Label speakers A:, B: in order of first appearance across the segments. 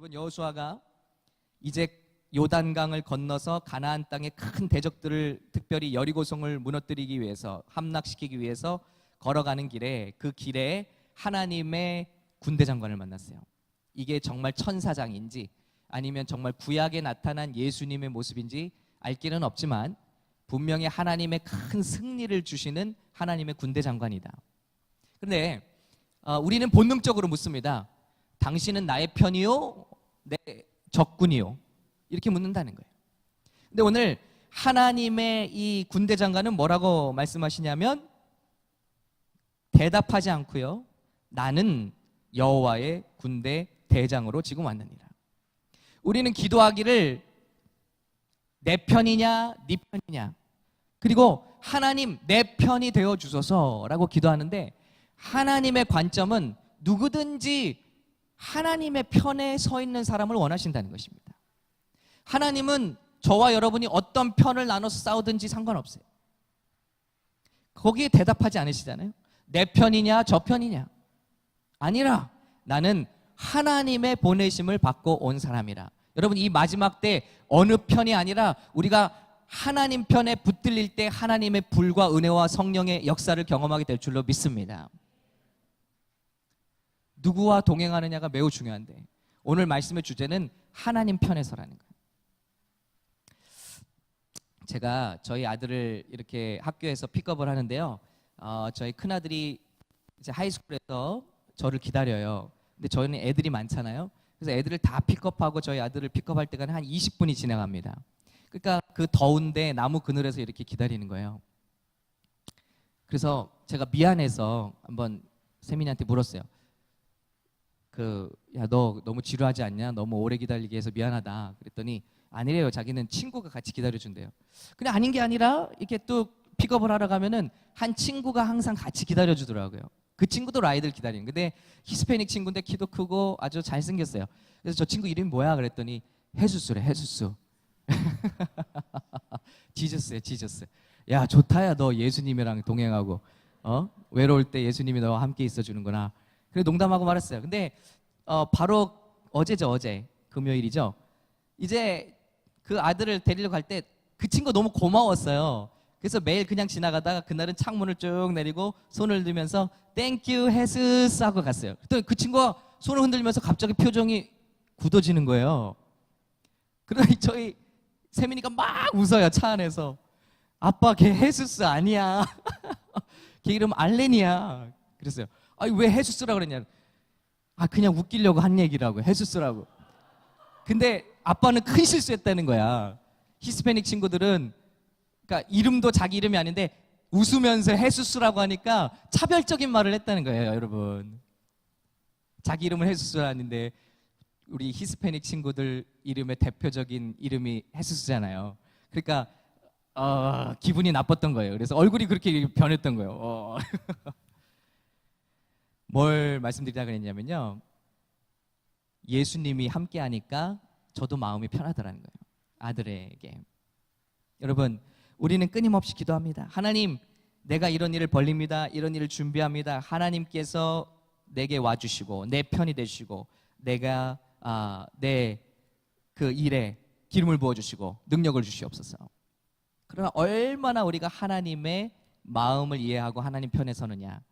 A: 여러분, 여호수아가 이제 요단강을 건너서 가나안 땅의 큰 대적들을, 특별히 여리고성을 무너뜨리기 위해서, 함락시키기 위해서 걸어가는 길에, 그 길에 하나님의 군대 장관을 만났어요. 이게 정말 천사장인지 아니면 정말 구약에 나타난 예수님의 모습인지 알 길은 없지만 분명히 하나님의 큰 승리를 주시는 하나님의 군대 장관이다. 그런데 우리는 본능적으로 묻습니다. 당신은 나의 편이요? 내 적군이요? 이렇게 묻는다는 거예요. 근데 오늘 하나님의 이 군대 장관은 뭐라고 말씀하시냐면, 대답하지 않고요, 나는 여호와의 군대 대장으로 지금 왔느니라. 우리는 기도하기를 내 편이냐 네 편이냐, 그리고 하나님 내 편이 되어 주소서라고 기도하는데, 하나님의 관점은 누구든지 하나님의 편에 서 있는 사람을 원하신다는 것입니다. 하나님은 저와 여러분이 어떤 편을 나눠서 싸우든지 상관없어요. 거기에 대답하지 않으시잖아요. 내 편이냐 저 편이냐, 아니라 나는 하나님의 보내심을 받고 온 사람이라. 여러분, 이 마지막 때 어느 편이 아니라 우리가 하나님 편에 붙들릴 때 하나님의 불과 은혜와 성령의 역사를 경험하게 될 줄로 믿습니다. 누구와 동행하느냐가 매우 중요한데, 오늘 말씀의 주제는 하나님 편에 서라는 거예요. 제가 저희 아들을 이렇게 학교에서 픽업을 하는데요, 저희 큰아들이 이제 하이스쿨에서 저를 기다려요. 근데 저희는 애들이 많잖아요. 그래서 애들을 다 픽업하고 저희 아들을 픽업할 때가 한 20분이 지나갑니다. 그러니까 그 더운데 나무 그늘에서 이렇게 기다리는 거예요. 그래서 제가 미안해서 한번 세민이한테 물었어요. 야, 너 너무 지루하지 않냐? 너무 오래 기다리게 해서 미안하다. 그랬더니 아니래요. 자기는 친구가 같이 기다려준대요. 근데 아닌 게 아니라 이렇게 또 픽업을 하러 가면은 한 친구가 항상 같이 기다려주더라고요. 그 친구도 라이드를 기다리는. 근데 히스패닉 친구인데 키도 크고 아주 잘생겼어요. 그래서 저 친구 이름이 뭐야? 그랬더니 헤수스래, 헤수스. 지저스야, 지저스. 야, 좋다. 야, 너 예수님이랑 동행하고 외로울 때 예수님이 너와 함께 있어주는구나. 그래 농담하고 말았어요. 근데 바로 어제 금요일이죠. 이제 그 아들을 데리러 갈 때 그 친구 너무 고마웠어요. 그래서 매일 그냥 지나가다가 그날은 창문을 쭉 내리고 손을 들면서 땡큐 헤스스 하고 갔어요. 그랬더니 그 친구가 손을 흔들면서 갑자기 표정이 굳어지는 거예요. 그러더니 저희 세민이가 막 웃어요. 차 안에서. 아빠 걔 헤스스 아니야. 걔 이름 알렌이야. 그랬어요. 아니 왜 헤수스라고 그랬냐. 그냥 웃기려고 한 얘기라고, 헤수스라고. 근데 아빠는 큰 실수했다는 거야. 히스패닉 친구들은 그러니까 이름도 자기 이름이 아닌데 웃으면서 헤수스라고 하니까 차별적인 말을 했다는 거예요, 여러분. 자기 이름은 헤수스가 아닌데 우리 히스패닉 친구들 이름의 대표적인 이름이 헤수스잖아요. 그러니까 기분이 나빴던 거예요. 그래서 얼굴이 그렇게 변했던 거예요. 뭘 말씀드리려고 그랬냐면요, 예수님이 함께 하니까 저도 마음이 편하더라는 거예요, 아들에게. 여러분, 우리는 끊임없이 기도합니다. 하나님, 내가 이런 일을 벌립니다. 이런 일을 준비합니다. 하나님께서 내게 와주시고 내 편이 되시고 내가 내 그 일에 기름을 부어주시고 능력을 주시옵소서. 그러나 얼마나 우리가 하나님의 마음을 이해하고 하나님 편에 서느냐.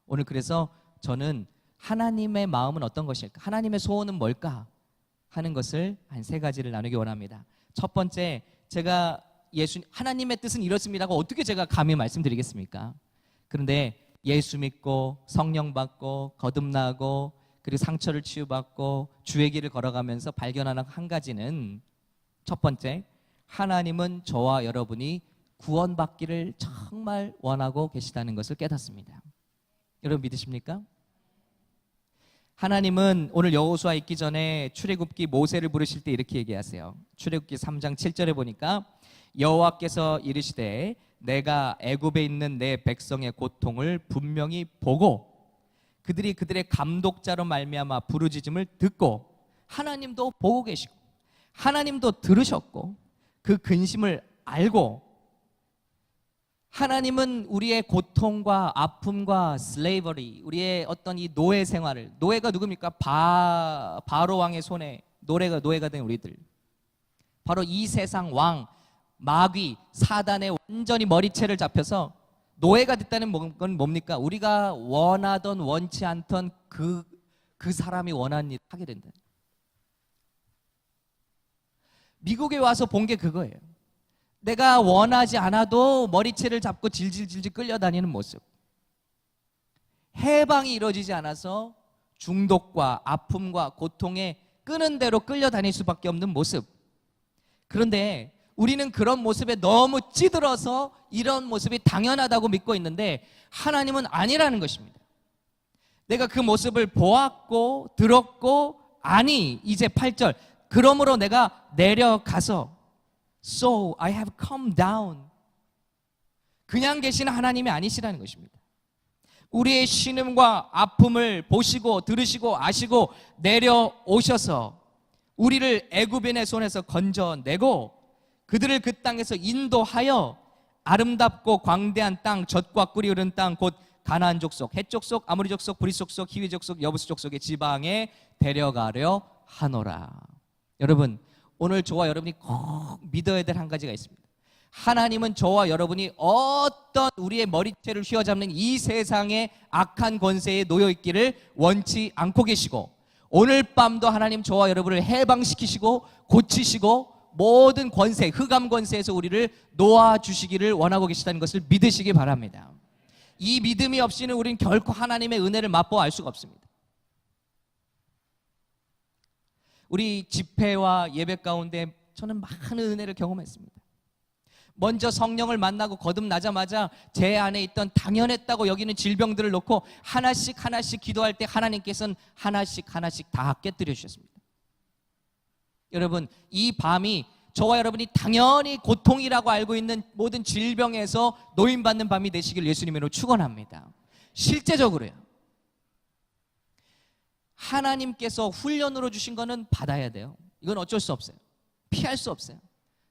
A: 오늘 그래서 저는 하나님의 마음은 어떤 것일까? 하나님의 소원은 뭘까? 하는 것을 한 3가지를 나누기 원합니다. 첫 번째, 제가 하나님의 뜻은 이렇습니다고 어떻게 제가 감히 말씀드리겠습니까? 그런데 예수 믿고 성령 받고 거듭나고 그리고 상처를 치유받고 주의 길을 걸어가면서 발견하는 한 가지는, 첫 번째, 하나님은 저와 여러분이 구원받기를 정말 원하고 계시다는 것을 깨닫습니다. 여러분 믿으십니까? 하나님은 오늘 여호수아 있기 전에 출애굽기 모세를 부르실 때 이렇게 얘기하세요. 출애굽기 3장 7절에 보니까 여호와께서 이르시되 내가 애굽에 있는 내 백성의 고통을 분명히 보고 그들이 그들의 감독자로 말미암아 부르짖음을 듣고, 하나님도 보고 계시고 하나님도 들으셨고 그 근심을 알고, 하나님은 우리의 고통과 아픔과 슬레이버리, 우리의 어떤 이 노예 생활을, 노예가 누굽니까? 바로 왕의 손에 노예가 된 우리들. 바로 이 세상 왕, 마귀, 사단의 완전히 머리채를 잡혀서 노예가 됐다는 건 뭡니까? 우리가 원하던 원치 않던 그 사람이 원하는 일을 하게 된다. 미국에 와서 본 게 그거예요. 내가 원하지 않아도 머리채를 잡고 질질질질 끌려다니는 모습. 해방이 이루어지지 않아서 중독과 아픔과 고통에 끄는 대로 끌려다닐 수밖에 없는 모습. 그런데 우리는 그런 모습에 너무 찌들어서 이런 모습이 당연하다고 믿고 있는데 하나님은 아니라는 것입니다. 내가 그 모습을 보았고 들었고 아니 이제 8절 그러므로 내가 내려가서 So I have come down. 그냥 계시는 하나님이 아니시라는 것입니다. 우리의 신음과 아픔을 보시고 들으시고 아시고 내려오셔서 우리를 애굽인의 손에서 건져내고 그들을 그 땅에서 인도하여 아름답고 광대한 땅, 젖과 꿀이 흐르는 땅, 곧 가나안 족속, 헷 족속, 아모리 족속, 브리 족속, 히위 족속, 여부스 족속의 지방에 데려가려 하노라. 여러분, 오늘 저와 여러분이 꼭 믿어야 될 한 가지가 있습니다. 하나님은 저와 여러분이 어떤 우리의 머리채를 휘어잡는 이 세상의 악한 권세에 놓여 있기를 원치 않고 계시고, 오늘 밤도 하나님 저와 여러분을 해방시키시고 고치시고 모든 권세, 흑암 권세에서 우리를 놓아주시기를 원하고 계시다는 것을 믿으시기 바랍니다. 이 믿음이 없이는 우리는 결코 하나님의 은혜를 맛보아 알 수가 없습니다. 우리 집회와 예배 가운데 저는 많은 은혜를 경험했습니다. 먼저 성령을 만나고 거듭나자마자 제 안에 있던 당연했다고 여기는 질병들을 놓고 하나씩 기도할 때 하나님께서는 하나씩 다 깨뜨려 주셨습니다. 여러분, 이 밤이 저와 여러분이 당연히 고통이라고 알고 있는 모든 질병에서 노임받는 밤이 되시길 예수님으로 축원합니다. 실제적으로요. 하나님께서 훈련으로 주신 거는 받아야 돼요. 이건 어쩔 수 없어요. 피할 수 없어요.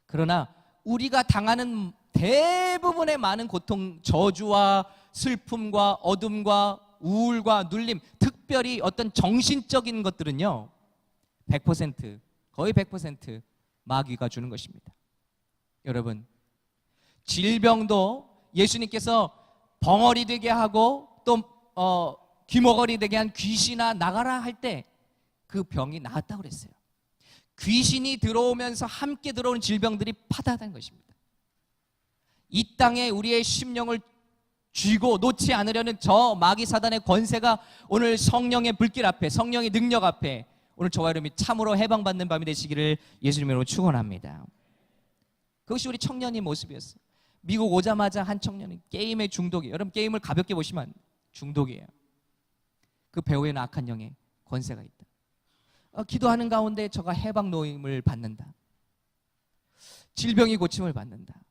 A: 그러나 우리가 당하는 대부분의 많은 고통, 저주와 슬픔과 어둠과 우울과 눌림, 특별히 어떤 정신적인 것들은요 100%, 거의 100% 마귀가 주는 것입니다. 여러분, 질병도 예수님께서 벙어리 되게 하고 또 귀머거리 되게 한 귀신아 나가라 할 때 그 병이 나았다고 그랬어요. 귀신이 들어오면서 함께 들어오는 질병들이 파다하다는 것입니다. 이 땅에 우리의 심령을 쥐고 놓지 않으려는 저 마귀 사단의 권세가 오늘 성령의 불길 앞에, 성령의 능력 앞에 오늘 저와 여러분이 참으로 해방받는 밤이 되시기를 예수님으로 축원합니다. 그것이 우리 청년의 모습이었어요. 미국 오자마자 한 청년은 게임에 중독이에요. 여러분, 게임을 가볍게 보시면 중독이에요. 그 배후에는 악한 영의 권세가 있다. 기도하는 가운데 저가 해방 노임을 받는다. 질병이 고침을 받는다.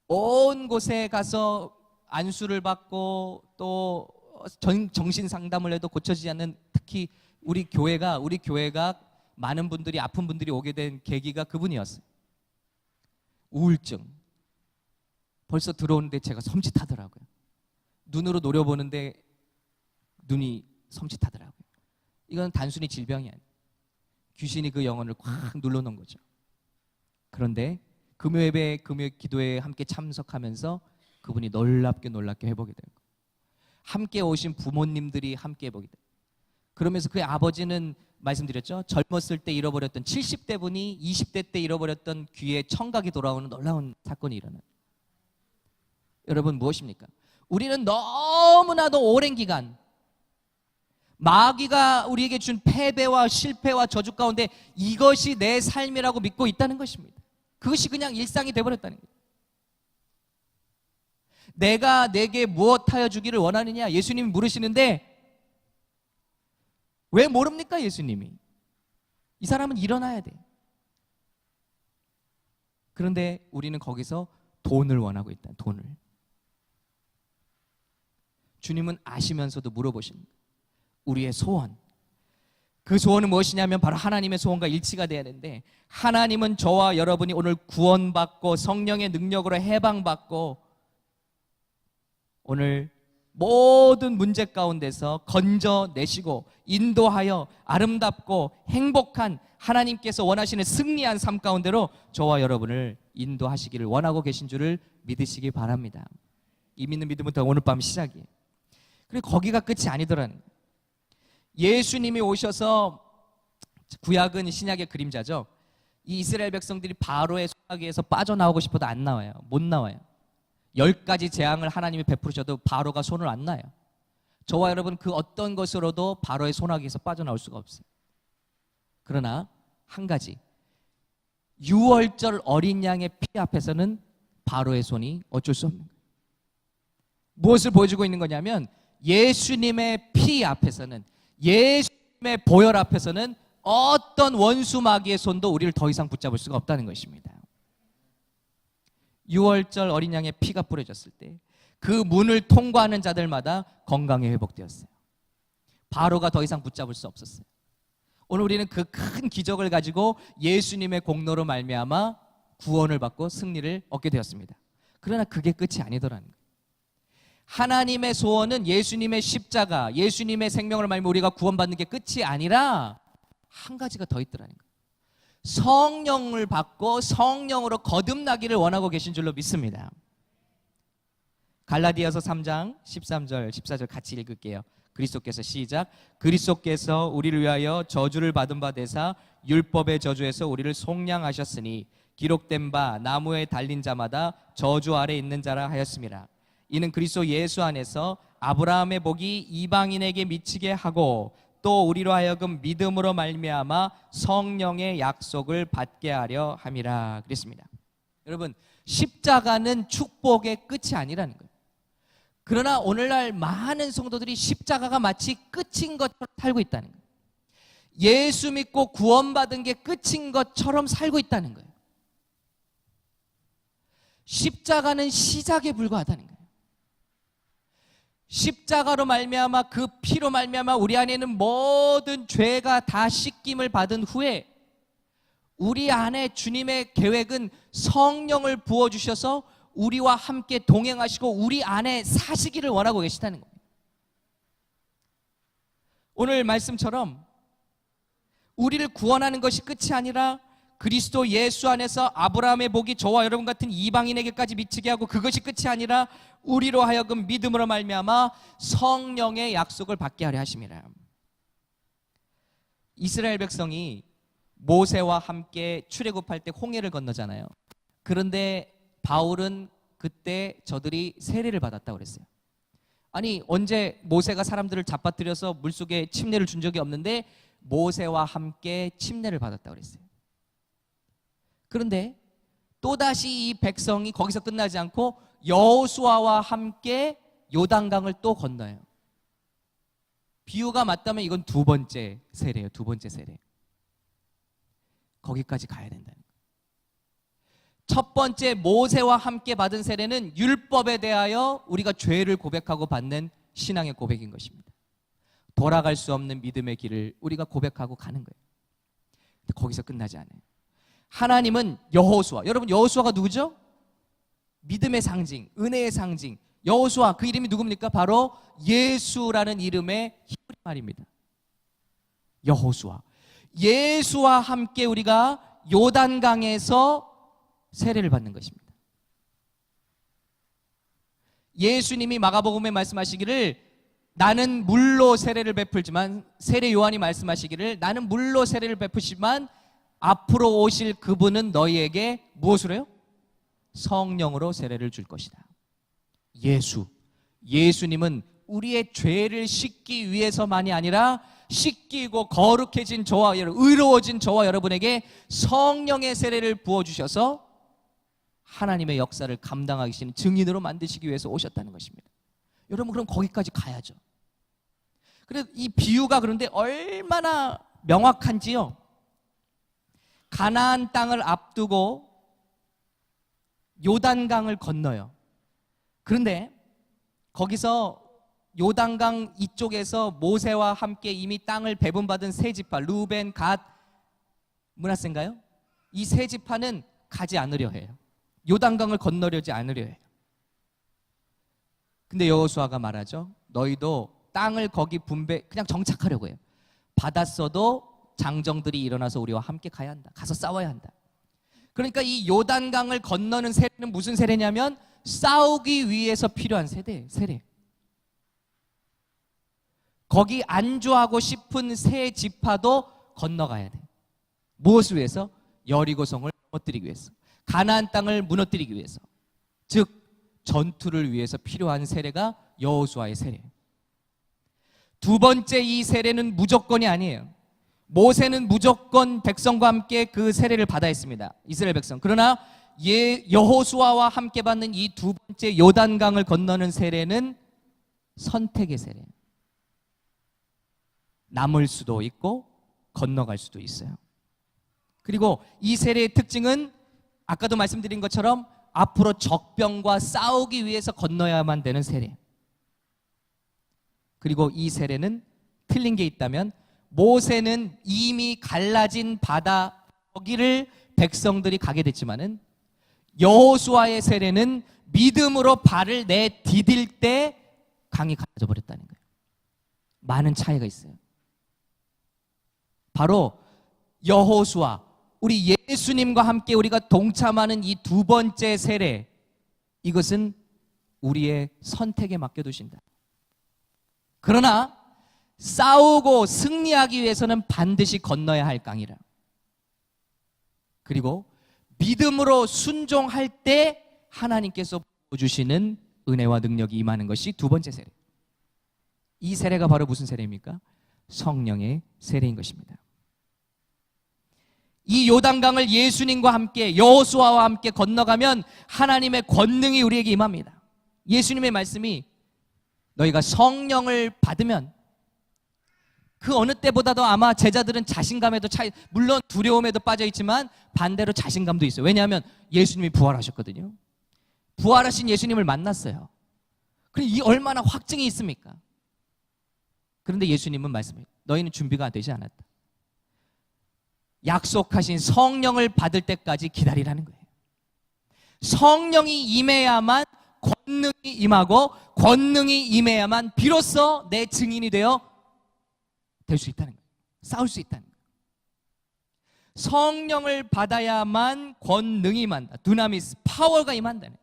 A: 온 곳에 가서 안수를 받고 또 정신 상담을 해도 고쳐지지 않는, 특히 우리 교회가 많은 분들이, 아픈 분들이 오게 된 계기가 그분이었어요. 우울증. 벌써 들어오는데 제가 섬찟하더라고요. 눈으로 노려보는데 눈이 섬찟하더라고요. 이건 단순히 질병이 아니에요. 귀신이 그 영혼을 꽉 눌러놓은 거죠. 그런데 금요예배, 금요 기도에 함께 참석하면서 그분이 놀랍게 회복이 된 거예요. 함께 오신 부모님들이 함께 회복이 돼요. 그러면서 그의 아버지는 말씀드렸죠. 젊었을 때 잃어버렸던 70대 분이 20대 때 잃어버렸던 귀에 청각이 돌아오는 놀라운 사건이 일어나요. 여러분, 무엇입니까? 우리는 너무나도 오랜 기간 마귀가 우리에게 준 패배와 실패와 저주 가운데 이것이 내 삶이라고 믿고 있다는 것입니다. 그것이 그냥 일상이 되어버렸다는 거예요. 내가 내게 무엇하여 주기를 원하느냐 예수님이 물으시는데 왜 모릅니까? 예수님이 이 사람은 일어나야 돼. 그런데 우리는 거기서 돈을 원하고 있다. 돈을. 주님은 아시면서도 물어보십니다. 우리의 소원, 그 소원은 무엇이냐면 바로 하나님의 소원과 일치가 돼야 되는데, 하나님은 저와 여러분이 오늘 구원받고 성령의 능력으로 해방받고 오늘 모든 문제 가운데서 건져내시고 인도하여 아름답고 행복한 하나님께서 원하시는 승리한 삶 가운데로 저와 여러분을 인도하시기를 원하고 계신 줄을 믿으시기 바랍니다. 이 믿는 믿음부터 오늘 밤 시작이에요. 그리고 거기가 끝이 아니더라는 거예요. 예수님이 오셔서, 구약은 신약의 그림자죠. 이 이스라엘 백성들이 바로의 손아귀에서 빠져나오고 싶어도 안 나와요. 못 나와요. 10가지 재앙을 하나님이 베푸셔도 바로가 손을 안 놔요. 저와 여러분 그 어떤 것으로도 바로의 손아귀에서 빠져나올 수가 없어요. 그러나 한 가지, 유월절 어린 양의 피 앞에서는 바로의 손이 어쩔 수 없는 거예요. 무엇을 보여주고 있는 거냐면 예수님의 피 앞에서는, 예수님의 보혈 앞에서는 어떤 원수 마귀의 손도 우리를 더 이상 붙잡을 수가 없다는 것입니다. 유월절 어린 양의 피가 뿌려졌을 때 그 문을 통과하는 자들마다 건강이 회복되었어요. 바로가 더 이상 붙잡을 수 없었어요. 오늘 우리는 그 큰 기적을 가지고 예수님의 공로로 말미암아 구원을 받고 승리를 얻게 되었습니다. 그러나 그게 끝이 아니더라는 거예요. 하나님의 소원은 예수님의 십자가, 예수님의 생명을 말미암아 우리가 구원받는 게 끝이 아니라 한 가지가 더 있더라는 거예요. 성령을 받고 성령으로 거듭나기를 원하고 계신 줄로 믿습니다. 갈라디아서 3장 13절 14절 같이 읽을게요. 그리스도께서 시작. 그리스도께서 우리를 위하여 저주를 받은 바 되사 율법의 저주에서 우리를 속량하셨으니 기록된 바 나무에 달린 자마다 저주 아래 있는 자라 하였습니다. 이는 그리스도 예수 안에서 아브라함의 복이 이방인에게 미치게 하고 또 우리로 하여금 믿음으로 말미암아 성령의 약속을 받게 하려 함이라 그랬습니다. 여러분, 십자가는 축복의 끝이 아니라는 거예요. 그러나 오늘날 많은 성도들이 십자가가 마치 끝인 것처럼 살고 있다는 거예요. 예수 믿고 구원받은 게 끝인 것처럼 살고 있다는 거예요. 십자가는 시작에 불과하다는 거예요. 십자가로 말미암아 그 피로 말미암아 우리 안에는 모든 죄가 다 씻김을 받은 후에 우리 안에 주님의 계획은 성령을 부어주셔서 우리와 함께 동행하시고 우리 안에 사시기를 원하고 계시다는 겁니다. 오늘 말씀처럼 우리를 구원하는 것이 끝이 아니라 그리스도 예수 안에서 아브라함의 복이 저와 여러분 같은 이방인에게까지 미치게 하고 그것이 끝이 아니라 우리로 하여금 믿음으로 말미암아 성령의 약속을 받게 하려 하심이라. 이스라엘 백성이 모세와 함께 출애굽할 때 홍해를 건너잖아요. 그런데 바울은 그때 저들이 세례를 받았다고 그랬어요. 아니, 언제 모세가 사람들을 잡아뜨려서 물속에 침례를 준 적이 없는데 모세와 함께 침례를 받았다고 그랬어요. 그런데 또다시 이 백성이 거기서 끝나지 않고 여호수아와 함께 요단강을 또 건너요. 비유가 맞다면 이건 두 번째 세례예요. 두 번째 세례. 거기까지 가야 된다는 거예요. 첫 번째 모세와 함께 받은 세례는 율법에 대하여 우리가 죄를 고백하고 받는 신앙의 고백인 것입니다. 돌아갈 수 없는 믿음의 길을 우리가 고백하고 가는 거예요. 근데 거기서 끝나지 않아요. 하나님은 여호수아, 여러분 여호수아가 누구죠? 믿음의 상징, 은혜의 상징. 여호수아, 그 이름이 누굽니까? 바로 예수라는 이름의 히브리 말입니다. 여호수아, 예수와 함께 우리가 요단강에서 세례를 받는 것입니다. 예수님이 마가복음에 말씀하시기를 나는 물로 세례를 베풀지만, 세례 요한이 말씀하시기를 나는 물로 세례를 베푸시지만 앞으로 오실 그분은 너희에게 무엇으로 해요? 성령으로 세례를 줄 것이다. 예수님은 우리의 죄를 씻기 위해서만이 아니라 씻기고 거룩해진 저와 의로워진 저와 여러분에게 성령의 세례를 부어주셔서 하나님의 역사를 감당하기 쉬는 증인으로 만드시기 위해서 오셨다는 것입니다. 여러분, 그럼 거기까지 가야죠. 그래서 이 비유가 그런데 얼마나 명확한지요. 가나안 땅을 앞두고 요단강을 건너요. 그런데 거기서 요단강 이쪽에서 모세와 함께 이미 땅을 배분받은 세 지파, 루벤, 갓, 므낫세인가요? 이 세 지파는 가지 않으려 해요. 요단강을 건너려지 않으려 해요. 근데 여호수아가 말하죠. 너희도 땅을 거기 그냥 정착하려고 해요. 받았어도 장정들이 일어나서 우리와 함께 가야 한다. 가서 싸워야 한다. 그러니까 이 요단강을 건너는 세례는 무슨 세례냐면 싸우기 위해서 필요한 세례. 거기 안주하고 싶은 새 지파도 건너가야 돼. 무엇을 위해서? 여리고성을 무너뜨리기 위해서. 가나안 땅을 무너뜨리기 위해서. 즉 전투를 위해서 필요한 세례가 여호수아의 세례. 두 번째 이 세례는 무조건이 아니에요. 모세는 무조건 백성과 함께 그 세례를 받아야 했습니다. 이스라엘 백성. 그러나 여호수아와 함께 받는 이 두 번째 요단강을 건너는 세례는 선택의 세례. 남을 수도 있고 건너갈 수도 있어요. 그리고 이 세례의 특징은 아까도 말씀드린 것처럼 앞으로 적병과 싸우기 위해서 건너야만 되는 세례. 그리고 이 세례는 틀린 게 있다면 모세는 이미 갈라진 바다 거기를 백성들이 가게 됐지만은 여호수아의 세례는 믿음으로 발을 내디딜 때 강이 갈라져 버렸다는 거예요. 많은 차이가 있어요. 바로 여호수아, 우리 예수님과 함께 우리가 동참하는 이 두 번째 세례, 이것은 우리의 선택에 맡겨두신다. 그러나 싸우고 승리하기 위해서는 반드시 건너야 할 강이라. 그리고 믿음으로 순종할 때 하나님께서 보여주시는 은혜와 능력이 임하는 것이 두 번째 세례. 이 세례가 바로 무슨 세례입니까? 성령의 세례인 것입니다. 이 요단강을 예수님과 함께 여호수아와 함께 건너가면 하나님의 권능이 우리에게 임합니다. 예수님의 말씀이 너희가 성령을 받으면 그 어느 때보다도 아마 제자들은 자신감에도 물론 두려움에도 빠져 있지만 반대로 자신감도 있어요. 왜냐하면 예수님이 부활하셨거든요. 부활하신 예수님을 만났어요. 그럼 이 얼마나 확증이 있습니까? 그런데 예수님은 말씀해요. 너희는 준비가 되지 않았다. 약속하신 성령을 받을 때까지 기다리라는 거예요. 성령이 임해야만 권능이 임하고 권능이 임해야만 비로소 내 증인이 되어 될 수 있다는 거예요. 싸울 수 있다는 거예요. 성령을 받아야만 권능이 임한다. 두나미스, 파워가 임한다네.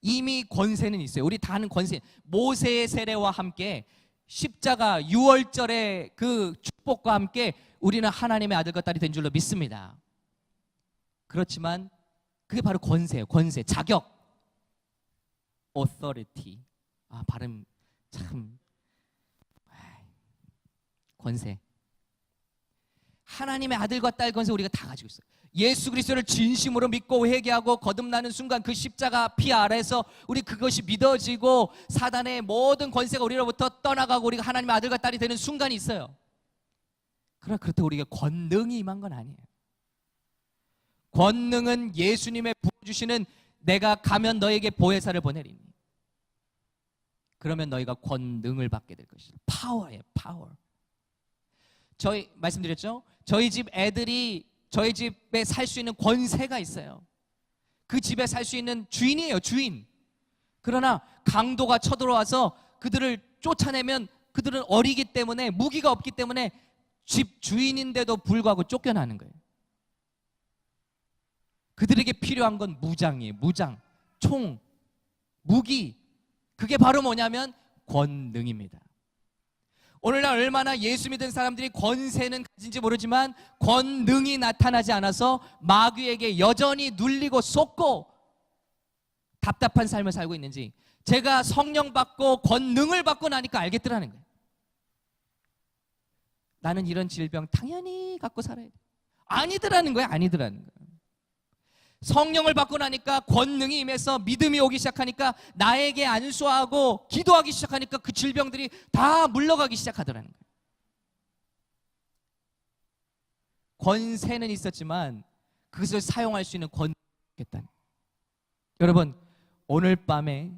A: 이미 권세는 있어요. 우리 다 아는 권세. 모세의 세례와 함께 십자가 6월절의 그 축복과 함께 우리는 하나님의 아들과 딸이 된 줄로 믿습니다. 그렇지만 그게 바로 권세예요. 권세, 자격, authority. 발음 참 권세. 하나님의 아들과 딸 권세 우리가 다 가지고 있어요. 예수 그리스도를 진심으로 믿고 회개하고 거듭나는 순간 그 십자가 피 아래에서 우리 그것이 믿어지고 사단의 모든 권세가 우리로부터 떠나가고 우리가 하나님의 아들과 딸이 되는 순간이 있어요. 그러나 그렇다고 우리가 권능이 임한 건 아니에요. 권능은 예수님의 부어주시는 내가 가면 너에게 보혜사를 보내리니 그러면 너희가 권능을 받게 될 것이다. 파워예요. 파워. 저희 말씀드렸죠? 저희 집 애들이 저희 집에 살 수 있는 권세가 있어요. 그 집에 살 수 있는 주인이에요. 주인. 그러나 강도가 쳐들어와서 그들을 쫓아내면 그들은 어리기 때문에 무기가 없기 때문에 집 주인인데도 불구하고 쫓겨나는 거예요. 그들에게 필요한 건 무장이에요. 무장, 총, 무기. 그게 바로 뭐냐면 권능입니다. 오늘날 얼마나 예수 믿은 사람들이 권세는 가진지 모르지만 권능이 나타나지 않아서 마귀에게 여전히 눌리고 쏟고 답답한 삶을 살고 있는지 제가 성령 받고 권능을 받고 나니까 알겠더라는 거예요. 나는 이런 질병 당연히 갖고 살아야 돼. 아니더라는 거예요. 아니더라는 거예요. 성령을 받고 나니까 권능이 임해서 믿음이 오기 시작하니까 나에게 안수하고 기도하기 시작하니까 그 질병들이 다 물러가기 시작하더라는 거예요. 권세는 있었지만 그것을 사용할 수 있는 권능이 없겠다는 거예요. 여러분 오늘 밤에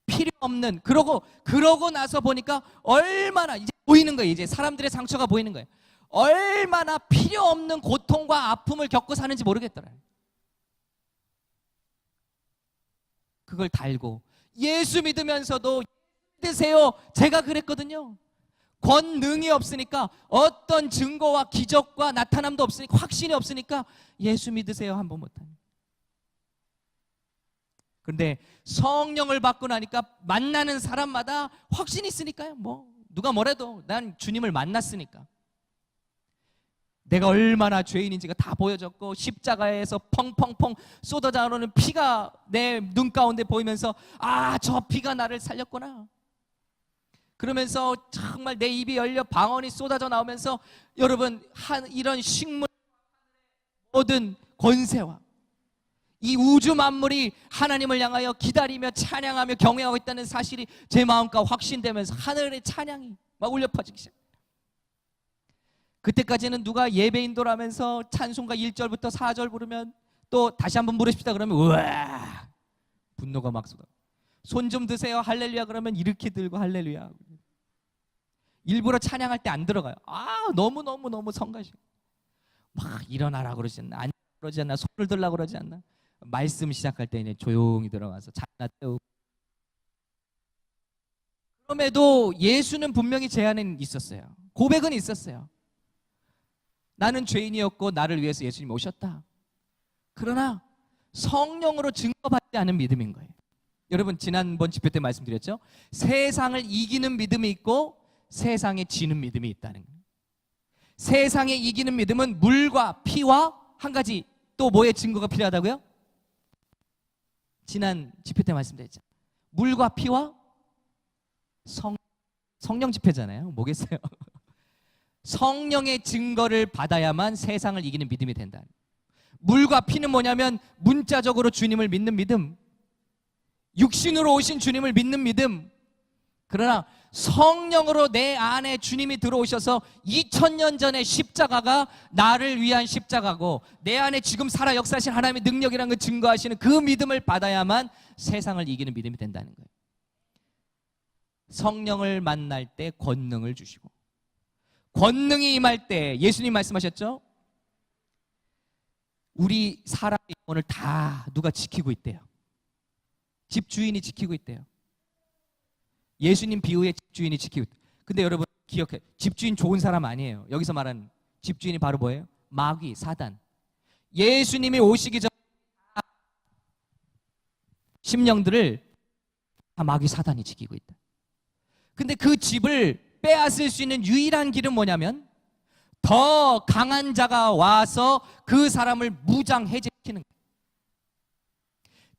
A: 필요 없는 그러고 나서 보니까 얼마나 이제 보이는 거예요. 이제 사람들의 상처가 보이는 거예요. 얼마나 필요 없는 고통과 아픔을 겪고 사는지 모르겠더라고요. 그걸 달고 예수 믿으면서도 믿으세요. 제가 그랬거든요. 권능이 없으니까, 어떤 증거와 기적과 나타남도 없으니까, 확신이 없으니까 예수 믿으세요 한 번 못합니다. 그런데 성령을 받고 나니까 만나는 사람마다 확신이 있으니까요. 뭐 누가 뭐래도 난 주님을 만났으니까. 내가 얼마나 죄인인지가 다 보여졌고, 십자가에서 펑펑펑 쏟아져 나오는 피가 내 눈 가운데 보이면서, 아, 저 피가 나를 살렸구나. 그러면서 정말 내 입이 열려 방언이 쏟아져 나오면서, 여러분, 이런 식물 모든 권세와 이 우주 만물이 하나님을 향하여 기다리며 찬양하며 경외하고 있다는 사실이 제 마음과 확신되면서 하늘의 찬양이 막 울려 퍼지기 시작. 그때까지는 누가 예배인도라면서 찬송가 1절부터 4절 부르면 또 다시 한번 부르십시다 그러면 우와 분노가 막 쏟아. 손 좀 드세요 할렐루야 그러면 이렇게 들고 할렐루야. 일부러 찬양할 때 안 들어가요. 아 너무 성가시고 막 일어나라 그러지 않나, 앉으라 그러지 않나, 손을 들라 그러지 않나. 말씀 시작할 때 이제 조용히 들어가서 잔나 떼우고. 그럼에도 예수는 분명히 제 안에 있었어요. 고백은 있었어요. 나는 죄인이었고 나를 위해서 예수님이 오셨다. 그러나 성령으로 증거받지 않은 믿음인 거예요. 여러분 지난번 집회 때 말씀드렸죠. 세상을 이기는 믿음이 있고 세상에 지는 믿음이 있다는 거예요. 세상에 이기는 믿음은 물과 피와 한 가지 또 뭐의 증거가 필요하다고요? 지난 집회 때 말씀드렸죠. 물과 피와 성령 집회잖아요. 뭐겠어요? 성령의 증거를 받아야만 세상을 이기는 믿음이 된다. 물과 피는 뭐냐면 문자적으로 주님을 믿는 믿음, 육신으로 오신 주님을 믿는 믿음. 그러나 성령으로 내 안에 주님이 들어오셔서 2000년 전에 십자가가 나를 위한 십자가고 내 안에 지금 살아 역사하신 하나님의 능력이라는 걸 증거하시는 그 믿음을 받아야만 세상을 이기는 믿음이 된다는 거예요. 성령을 만날 때 권능을 주시고, 권능이 임할 때 예수님 말씀하셨죠? 우리 사람의 영혼을 다 누가 지키고 있대요. 집주인이 지키고 있대요. 예수님 비유의 집주인이 지키고 있대요. 근데 여러분 기억해, 집주인 좋은 사람 아니에요. 여기서 말하는 집주인이 바로 뭐예요? 마귀, 사단. 예수님이 오시기 전 심령들을 다 마귀, 사단이 지키고 있다. 근데 그 집을 빼앗을 수 있는 유일한 길은 뭐냐면 더 강한 자가 와서 그 사람을 무장 해제시키는 거예요.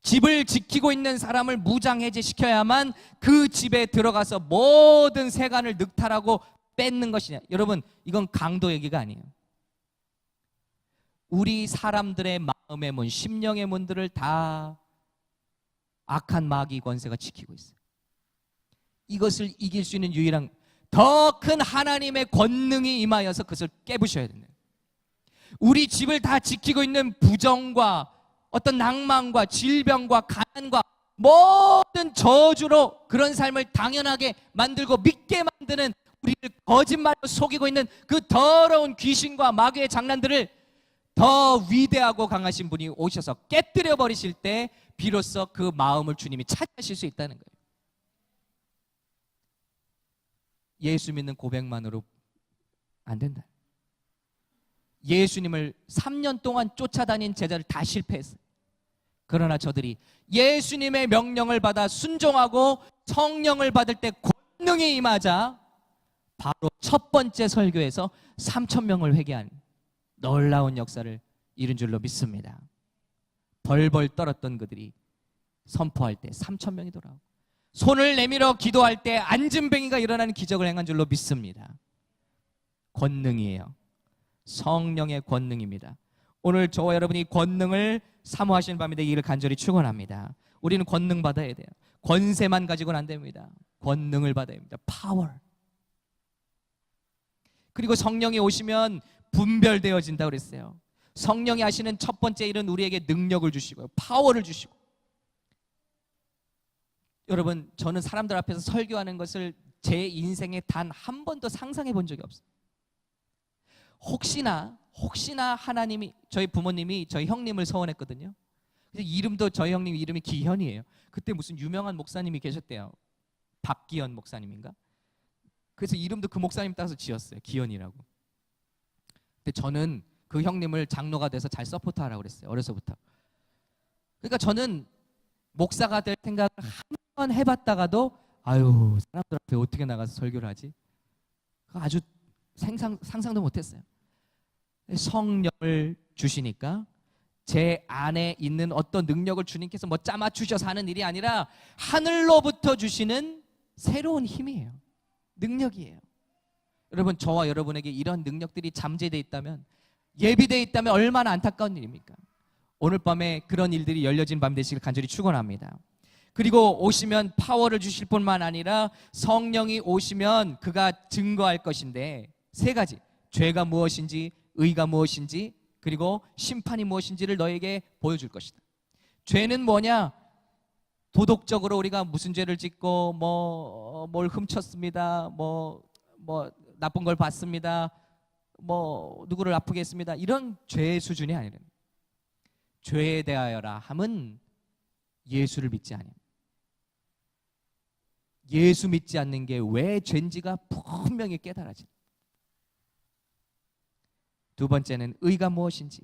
A: 집을 지키고 있는 사람을 무장 해제시켜야만 그 집에 들어가서 모든 세간을 늑탈하고 뺏는 것이냐. 여러분 이건 강도 얘기가 아니에요. 우리 사람들의 마음의 문, 심령의 문들을 다 악한 마귀 권세가 지키고 있어요. 이것을 이길 수 있는 유일한 더 큰 하나님의 권능이 임하여서 그것을 깨부셔야 된다. 우리 집을 다 지키고 있는 부정과 어떤 낭만과 질병과 가난과 모든 저주로 그런 삶을 당연하게 만들고 믿게 만드는, 우리를 거짓말로 속이고 있는 그 더러운 귀신과 마귀의 장난들을 더 위대하고 강하신 분이 오셔서 깨뜨려 버리실 때 비로소 그 마음을 주님이 차지하실 수 있다는 거예요. 예수 믿는 고백만으로 안 된다. 예수님을 3년 동안 쫓아다닌 제자를 다 실패했어요. 그러나 저들이 예수님의 명령을 받아 순종하고 성령을 받을 때 권능이 임하자 바로 첫 번째 설교에서 3,000명을 회개한 놀라운 역사를 이룬 줄로 믿습니다. 벌벌 떨었던 그들이 선포할 때 3,000명이 돌아오고, 손을 내밀어 기도할 때 안진뱅이가 일어나는 기적을 행한 줄로 믿습니다. 권능이에요. 성령의 권능입니다. 오늘 저와 여러분이 권능을 사모하시는 밤이 되기를 간절히 축원합니다. 우리는 권능 받아야 돼요. 권세만 가지고는 안 됩니다. 권능을 받아야 합니다. 파워. 그리고 성령이 오시면 분별되어진다고 그랬어요. 성령이 하시는 첫 번째 일은 우리에게 능력을 주시고요, 파워를 주시고. 여러분 저는 사람들 앞에서 설교하는 것을 제 인생에 단 한 번도 상상해 본 적이 없어요. 혹시나 하나님이, 저희 부모님이 저희 형님을 서원했거든요. 이름도 저희 형님 이름이 기현이에요. 그때 무슨 유명한 목사님이 계셨대요. 박기현 목사님인가? 그래서 이름도 그 목사님 따서 지었어요. 기현이라고. 근데 저는 그 형님을 장로가 돼서 잘 서포트하라고 그랬어요. 어려서부터. 그러니까 저는 목사가 될 생각을 한 번 해봤다가도 아유, 사람들 앞에 어떻게 나가서 설교를 하지? 아주 상상도 못했어요. 성령을 주시니까 제 안에 있는 어떤 능력을 주님께서 뭐 짜맞추셔서 하는 일이 아니라 하늘로부터 주시는 새로운 힘이에요. 능력이에요. 여러분, 저와 여러분에게 이런 능력들이 잠재되어 있다면, 예비되어 있다면 얼마나 안타까운 일입니까? 오늘 밤에 그런 일들이 열려진 밤 되시길 간절히 축원합니다. 그리고 오시면 파워를 주실 뿐만 아니라 성령이 오시면 그가 증거할 것인데, 세 가지: 죄가 무엇인지, 의가 무엇인지, 그리고 심판이 무엇인지를 너에게 보여줄 것이다. 죄는 뭐냐? 도덕적으로 우리가 무슨 죄를 짓고 뭘 훔쳤습니다, 뭐 나쁜 걸 봤습니다, 뭐 누구를 아프게 했습니다, 이런 죄의 수준이 아니라, 죄에 대하여라 함은 예수를 믿지 않아요. 예수 믿지 않는 게 왜 죄인지가 분명히 깨달아진. 두 번째는 의가 무엇인지.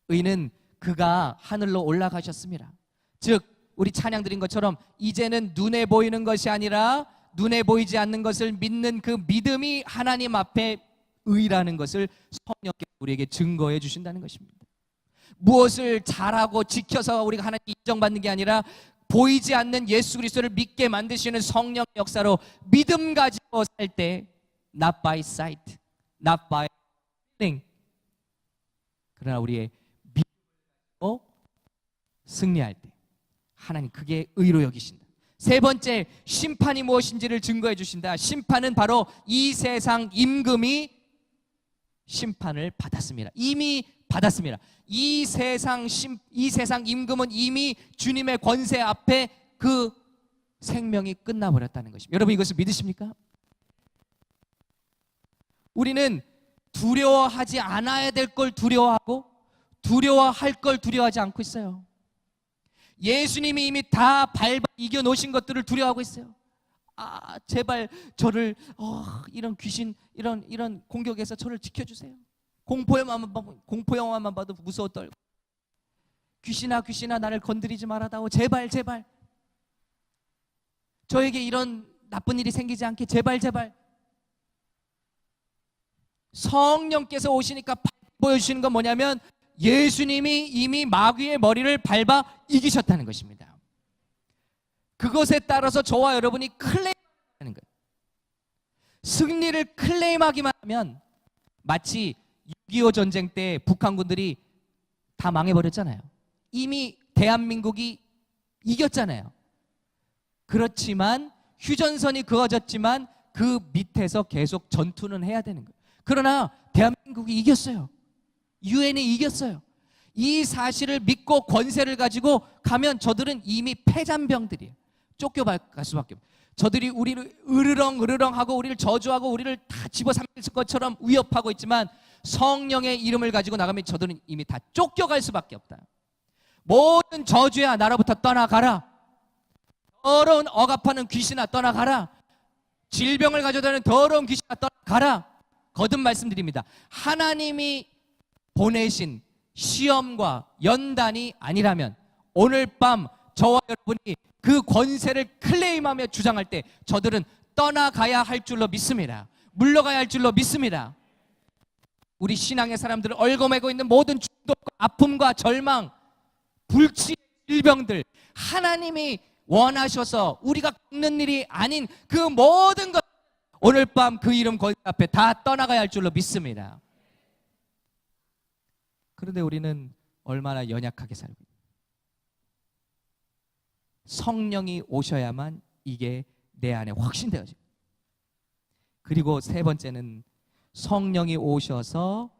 A: 의는 그가 하늘로 올라가셨습니다. 즉 우리 찬양 드린 것처럼 이제는 눈에 보이는 것이 아니라 눈에 보이지 않는 것을 믿는 그 믿음이 하나님 앞에 의라는 것을 성령께서 우리에게 증거해 주신다는 것입니다. 무엇을 잘하고 지켜서 우리가 하나님께 인정받는 게 아니라 보이지 않는 예수 그리스도를 믿게 만드시는 성령 역사로 믿음 가지고 살 때, not by sight, not by feeling, 그러나 우리의 믿음으로 승리할 때 하나님 그게 의로 여기신다. 세 번째, 심판이 무엇인지를 증거해 주신다. 심판은 바로 이 세상 임금이 심판을 받았습니다. 이미 받았습니다. 이 세상 임금은 이미 주님의 권세 앞에 그 생명이 끝나버렸다는 것입니다. 여러분, 이것을 믿으십니까? 우리는 두려워하지 않아야 될 걸 두려워하고 두려워할 걸 두려워하지 않고 있어요. 예수님이 이미 다 밟아 이겨 놓으신 것들을 두려워하고 있어요. 아, 제발 저를 이런 귀신, 이런 공격에서 저를 지켜주세요. 공포영화만 봐도 무서워 떨고, 귀신아 나를 건드리지 말아다오, 제발 저에게 이런 나쁜 일이 생기지 않게 제발. 성령께서 오시니까 보여주시는 건 뭐냐면 예수님이 이미 마귀의 머리를 밟아 이기셨다는 것입니다. 그것에 따라서 저와 여러분이 클레임하는 거예요. 승리를 클레임하기만 하면, 마치 6.25 전쟁 때 북한군들이 다 망해버렸잖아요. 이미 대한민국이 이겼잖아요. 그렇지만 휴전선이 그어졌지만 그 밑에서 계속 전투는 해야 되는 거예요. 그러나 대한민국이 이겼어요. 유엔이 이겼어요. 이 사실을 믿고 권세를 가지고 가면 저들은 이미 패잔병들이에요. 쫓겨갈 수밖에 없어요. 저들이 우리를 으르렁하고 우리를 저주하고 우리를 다 집어삼킬 것처럼 위협하고 있지만 성령의 이름을 가지고 나가면 저들은 이미 다 쫓겨갈 수밖에 없다. 모든 저주야 나로부터 떠나가라. 더러운 억압하는 귀신아 떠나가라. 질병을 가져다니는 더러운 귀신아 떠나가라. 거듭 말씀드립니다. 하나님이 보내신 시험과 연단이 아니라면 오늘 밤 저와 여러분이 그 권세를 클레임하며 주장할 때 저들은 떠나가야 할 줄로 믿습니다. 물러가야 할 줄로 믿습니다. 우리 신앙의 사람들을 얽어매고 있는 모든 중독과 아픔과 절망, 불치, 질병들, 하나님이 원하셔서 우리가 겪는 일이 아닌 그 모든 것, 오늘 밤 그 이름 권세 앞에 다 떠나가야 할 줄로 믿습니다. 그런데 우리는 얼마나 연약하게 살고 있습니다. 성령이 오셔야만 이게 내 안에 확신되어져요. 그리고 세 번째는 성령이 오셔서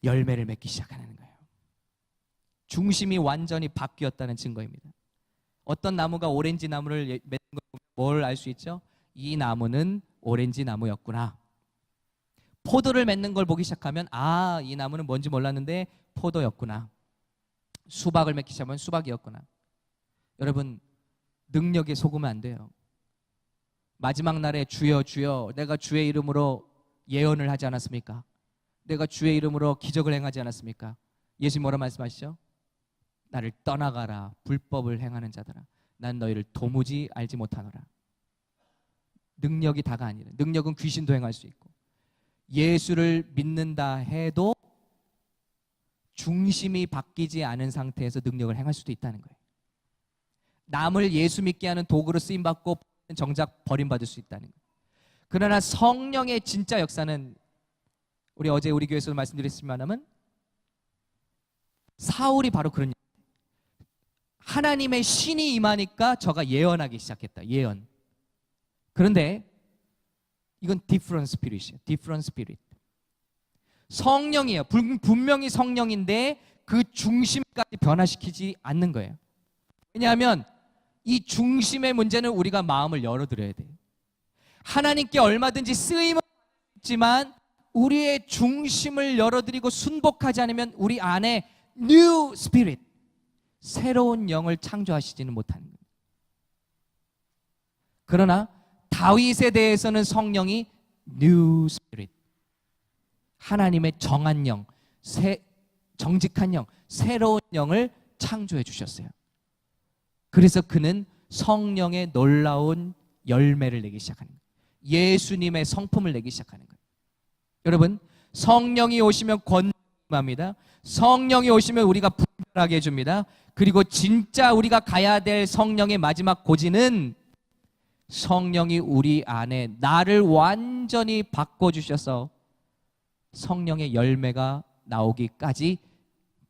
A: 열매를 맺기 시작하는 거예요. 중심이 완전히 바뀌었다는 증거입니다. 어떤 나무가 오렌지 나무를 맺는 걸 보면 뭘 알 수 있죠? 이 나무는 오렌지 나무였구나. 포도를 맺는 걸 보기 시작하면 아, 이 나무는 뭔지 몰랐는데 포도였구나. 수박을 맺기 시작하면 수박이었구나. 여러분, 능력에 속으면 안 돼요. 마지막 날에 주여 주여 내가 주의 이름으로 예언을 하지 않았습니까? 내가 주의 이름으로 기적을 행하지 않았습니까? 예수님 뭐라 말씀하시죠? 나를 떠나가라 불법을 행하는 자들아, 난 너희를 도무지 알지 못하노라. 능력이 다가 아니라, 능력은 귀신도 행할 수 있고, 예수를 믿는다 해도 중심이 바뀌지 않은 상태에서 능력을 행할 수도 있다는 거예요. 남을 예수 믿게 하는 도구로 쓰임받고 정작 버림받을 수 있다는 거예요. 그러나 성령의 진짜 역사는, 우리 어제 우리 교회에서도 말씀드렸지만은, 사울이 바로 그런, 하나님의 신이 임하니까 저가 예언하기 시작했다. 예언. 그런데 이건 different spirit이에요. different spirit. 성령이에요. 분명히 성령인데 그 중심까지 변화시키지 않는 거예요. 왜냐하면 이 중심의 문제는 우리가 마음을 열어드려야 돼요. 하나님께 얼마든지 쓰임은 있지만 우리의 중심을 열어드리고 순복하지 않으면 우리 안에 new spirit, 새로운 영을 창조하시지는 못하는 거예요. 그러나 다윗에 대해서는 성령이 new spirit, 하나님의 정한 영, 정직한 영, 새로운 영을 창조해 주셨어요. 그래서 그는 성령의 놀라운 열매를 내기 시작하는 거예요. 예수님의 성품을 내기 시작하는 거예요. 여러분, 성령이 오시면 권능합니다. 성령이 오시면 우리가 분별하게 해줍니다. 그리고 진짜 우리가 가야 될 성령의 마지막 고지는 성령이 우리 안에 나를 완전히 바꿔주셔서 성령의 열매가 나오기까지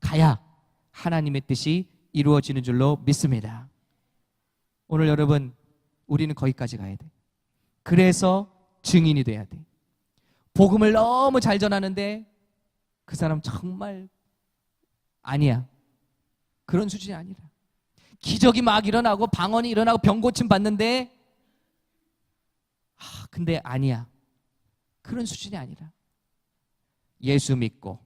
A: 가야 하나님의 뜻이 이루어지는 줄로 믿습니다. 오늘 여러분, 우리는 거기까지 가야 돼. 그래서 증인이 돼야 돼. 복음을 너무 잘 전하는데 그 사람 정말 아니야. 그런 수준이 아니라, 기적이 막 일어나고 방언이 일어나고 병 고침 받는데 근데 아니야. 그런 수준이 아니라, 예수 믿고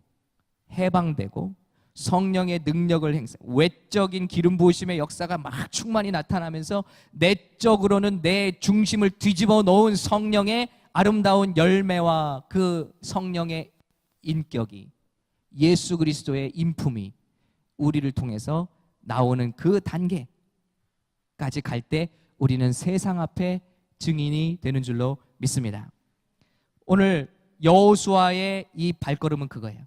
A: 해방되고 성령의 능력을 행사, 외적인 기름 부으심의 역사가 막 충만히 나타나면서 내적으로는 내 중심을 뒤집어 놓은 성령의 아름다운 열매와 그 성령의 인격이, 예수 그리스도의 인품이 우리를 통해서 나오는 그 단계까지 갈 때 우리는 세상 앞에 증인이 되는 줄로 믿습니다. 오늘 여호수아의 이 발걸음은 그거예요.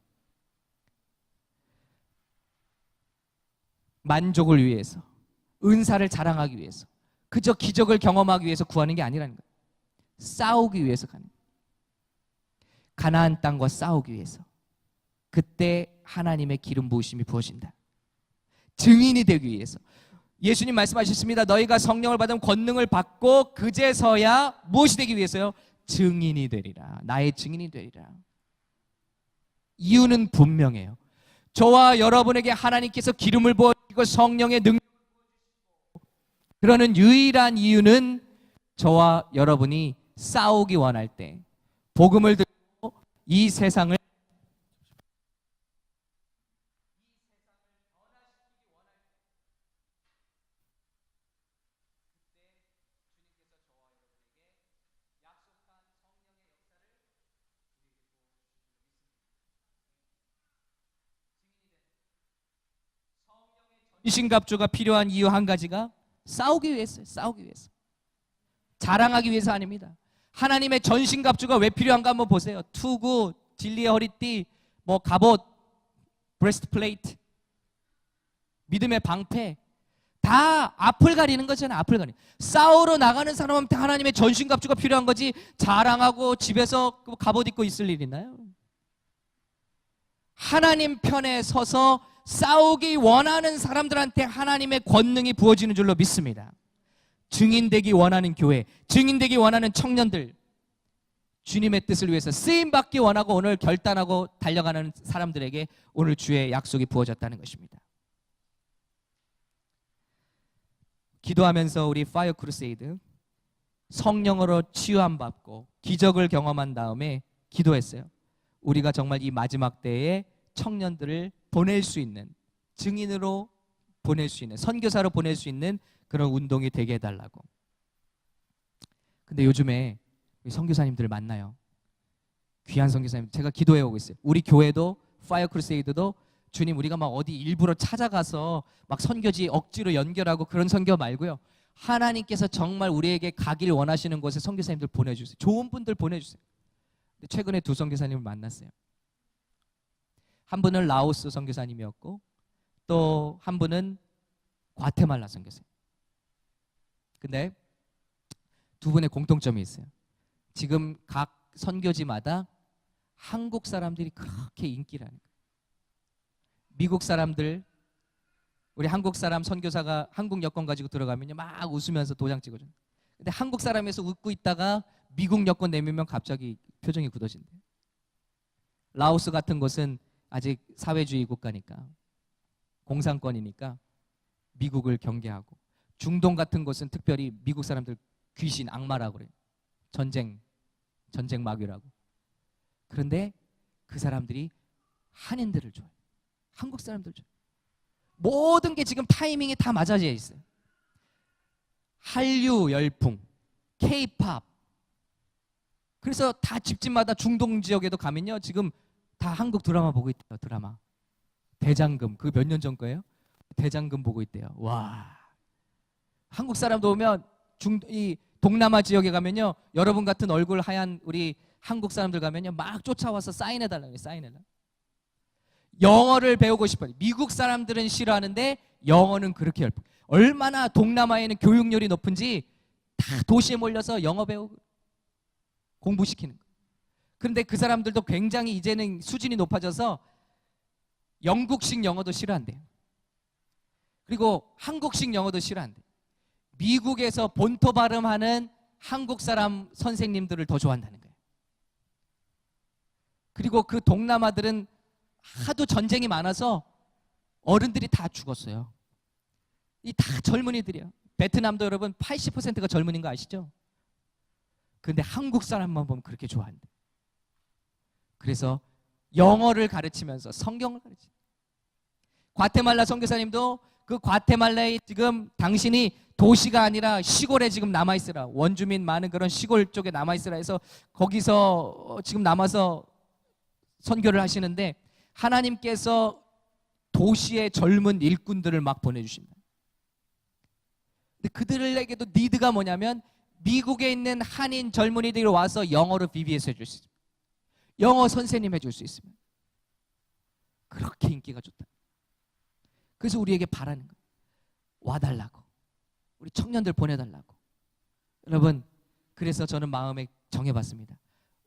A: 만족을 위해서, 은사를 자랑하기 위해서, 그저 기적을 경험하기 위해서 구하는 게 아니라는 거예요. 싸우기 위해서 가는 거예요. 가나안 땅과 싸우기 위해서. 그때 하나님의 기름 부으심이 부어진다. 증인이 되기 위해서. 예수님 말씀하셨습니다. 너희가 성령을 받으면 권능을 받고 그제서야 무엇이 되기 위해서요? 증인이 되리라. 나의 증인이 되리라. 이유는 분명해요. 저와 여러분에게 하나님께서 기름을 부어주시고 성령의 능력을 부어주시고, 그러는 유일한 이유는 저와 여러분이 싸우기 원할 때, 복음을 듣고 이 세상을 전신갑주가 필요한 이유 한 가지가 싸우기 위해서요. 싸우기 위해서. 자랑하기 위해서 아닙니다. 하나님의 전신갑주가 왜 필요한가 한번 보세요. 투구, 진리의 허리띠, 뭐 갑옷, 브레스트 플레이트, 믿음의 방패, 다 앞을 가리는 거잖아요. 앞을 가리는. 싸우러 나가는 사람한테 하나님의 전신갑주가 필요한 거지, 자랑하고 집에서 갑옷 입고 있을 일 있나요? 하나님 편에 서서 싸우기 원하는 사람들한테 하나님의 권능이 부어지는 줄로 믿습니다. 증인되기 원하는 교회, 증인되기 원하는 청년들, 주님의 뜻을 위해서 쓰임받기 원하고 오늘 결단하고 달려가는 사람들에게 오늘 주의 약속이 부어졌다는 것입니다. 기도하면서 우리 파이어 크루세이드 성령으로 치유함 받고 기적을 경험한 다음에 기도했어요. 우리가 정말 이 마지막 때에 청년들을 보낼 수 있는, 증인으로 보낼 수 있는, 선교사로 보낼 수 있는 그런 운동이 되게 해달라고. 근데 요즘에 선교사님들을 만나요. 귀한 선교사님, 제가 기도해 오고 있어요. 우리 교회도 파이어 크루세이드도 주님, 우리가 막 어디 일부러 찾아가서 막 선교지 억지로 연결하고 그런 선교 말고요, 하나님께서 정말 우리에게 가길 원하시는 곳에 선교사님들 보내주세요. 좋은 분들 보내주세요. 최근에 두 선교사님을 만났어요. 한 분은 라오스 선교사님이었고 또 한 분은 과테말라 선교사님. 근데 두 분의 공통점이 있어요. 지금 각 선교지마다 한국 사람들이 그렇게 인기라는 거예요. 미국 사람들, 우리 한국 사람 선교사가 한국 여권 가지고 들어가면요 막 웃으면서 도장 찍어줘요. 근데 한국 사람에서 웃고 있다가 미국 여권 내밀면 갑자기 표정이 굳어진대요. 라오스 같은 곳은 아직 사회주의 국가니까, 공산권이니까 미국을 경계하고, 중동 같은 곳은 특별히 미국 사람들 귀신, 악마라고 그래요. 전쟁 마귀라고. 그런데 그 사람들이 한인들을 좋아해요. 한국 사람들 좋아해요. 모든 게 지금 타이밍이 다 맞아져 있어요. 한류 열풍, K-팝. 그래서 다 집집마다 중동 지역에도 가면요 지금 다 한국 드라마 보고 있대요. 드라마 대장금, 그거 몇 년 전 거예요? 대장금 보고 있대요. 와, 한국 사람도 오면 이 동남아 지역에 가면요 여러분 같은 얼굴 하얀 우리 한국 사람들 가면요 막 쫓아와서 사인해달라고 해요. 사인해달라고. 영어를 배우고 싶어요. 미국 사람들은 싫어하는데 영어는 그렇게 열풍. 얼마나 동남아에는 교육열이 높은지 다 도시에 몰려서 영어 배우고 공부시키는 거예요. 그런데 그 사람들도 굉장히 이제는 수준이 높아져서 영국식 영어도 싫어한대요. 그리고 한국식 영어도 싫어한대요. 미국에서 본토 발음하는 한국 사람 선생님들을 더 좋아한다는 거예요. 그리고 그 동남아들은 하도 전쟁이 많아서 어른들이 다 죽었어요. 이 다 젊은이들이에요. 베트남도 여러분 80%가 젊은인 거 아시죠? 근데 한국 사람만 보면 그렇게 좋아한대. 그래서 영어를 가르치면서 성경을 가르치. 과테말라 선교사님도 그 과테말라에 지금 당신이 도시가 아니라 시골에 지금 남아있으라, 원주민 많은 그런 시골 쪽에 남아있으라 해서 거기서 지금 남아서 선교를 하시는데 하나님께서 도시의 젊은 일꾼들을 막 보내주십니다. 근데 그들에게도 니드가 뭐냐면 미국에 있는 한인 젊은이들이 와서 영어로 BBS 해줄 수 있습니다. 영어 선생님 해줄 수 있습니다. 그렇게 인기가 좋다. 그래서 우리에게 바라는 거예요. 와달라고. 우리 청년들 보내달라고. 여러분, 그래서 저는 마음에 정해봤습니다.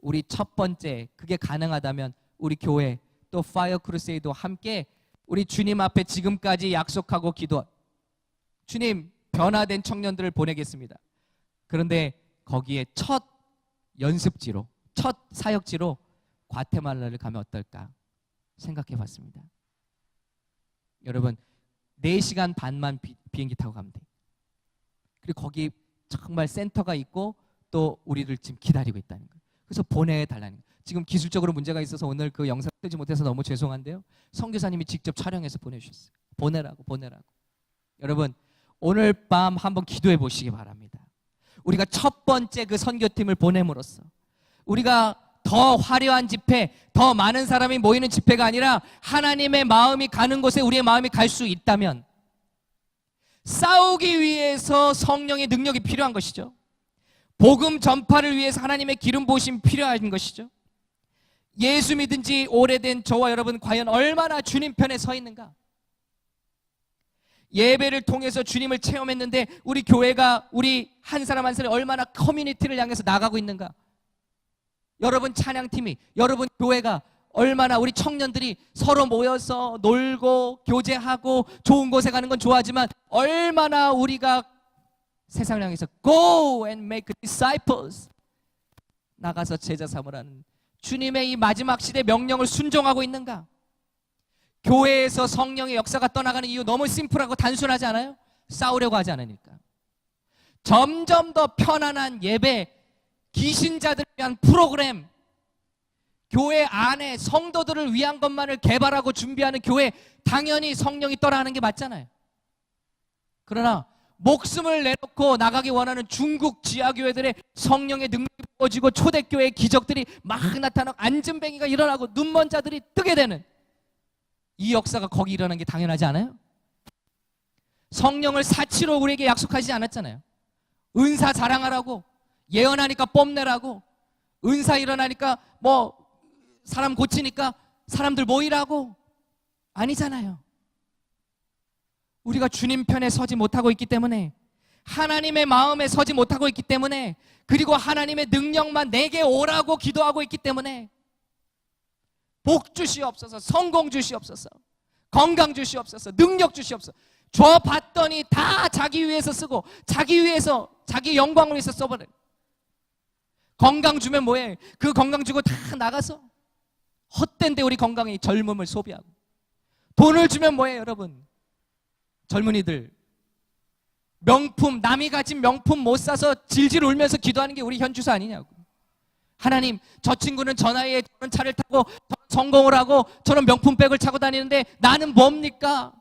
A: 우리 첫 번째, 그게 가능하다면 우리 교회 또 파이어 크루세이드와 함께 우리 주님 앞에 지금까지 약속하고 기도, 주님 변화된 청년들을 보내겠습니다. 그런데 거기에 첫 연습지로, 첫 사역지로 과테말라를 가면 어떨까 생각해봤습니다. 여러분 4시간 반만 비행기 타고 가면 돼요. 그리고 거기 정말 센터가 있고 또 우리를 지금 기다리고 있다는 거예요. 그래서 보내달라는 거예요. 지금 기술적으로 문제가 있어서 오늘 그 영상 뜨지 못해서 너무 죄송한데요, 선교사님이 직접 촬영해서 보내주셨어요. 보내라고. 여러분 오늘 밤 한번 기도해 보시기 바랍니다. 우리가 첫 번째 그 선교팀을 보냄으로써 우리가 더 화려한 집회, 더 많은 사람이 모이는 집회가 아니라 하나님의 마음이 가는 곳에 우리의 마음이 갈 수 있다면, 싸우기 위해서 성령의 능력이 필요한 것이죠. 복음 전파를 위해서 하나님의 기름 부으심이 필요한 것이죠. 예수 믿은 지 오래된 저와 여러분 과연 얼마나 주님 편에 서 있는가? 예배를 통해서 주님을 체험했는데 우리 교회가 우리 한 사람 한 사람이 얼마나 커뮤니티를 향해서 나가고 있는가? 여러분 찬양팀이, 여러분 교회가 얼마나, 우리 청년들이 서로 모여서 놀고 교제하고 좋은 곳에 가는 건 좋아하지만 얼마나 우리가 세상을 향해서 Go and make disciples, 나가서 제자 삼으라는 주님의 이 마지막 시대 명령을 순종하고 있는가? 교회에서 성령의 역사가 떠나가는 이유 너무 심플하고 단순하지 않아요? 싸우려고 하지 않으니까. 점점 더 편안한 예배, 기신자들을 위한 프로그램, 교회 안에 성도들을 위한 것만을 개발하고 준비하는 교회, 당연히 성령이 떠나가는 게 맞잖아요. 그러나 목숨을 내놓고 나가기 원하는 중국 지하교회들의 성령의 능력이 부어지고 초대교회의 기적들이 막 나타나고 안진뱅이가 일어나고 눈먼 자들이 뜨게 되는 이 역사가 거기 일어나는 게 당연하지 않아요? 성령을 사치로 우리에게 약속하지 않았잖아요. 은사 자랑하라고, 예언하니까 뽐내라고, 은사 일어나니까 뭐 사람 고치니까 사람들 모이라고 아니잖아요. 우리가 주님 편에 서지 못하고 있기 때문에, 하나님의 마음에 서지 못하고 있기 때문에, 그리고 하나님의 능력만 내게 오라고 기도하고 있기 때문에 복 주시옵소서, 성공 주시옵소서, 건강 주시옵소서, 능력 주시옵소서. 줘 봤더니 다 자기 위해서 쓰고 자기 위해서, 자기 영광을 위해서 써버려요. 건강 주면 뭐해? 그 건강 주고 다 나가서 헛된데 우리 건강에 젊음을 소비하고, 돈을 주면 뭐해 여러분? 젊은이들 명품, 남이 가진 명품 못 사서 질질 울면서 기도하는 게 우리 현주소 아니냐고. 하나님, 저 친구는 저 나이에 저런 차를 타고 성공을 하고 저런 명품백을 차고 다니는데 나는 뭡니까?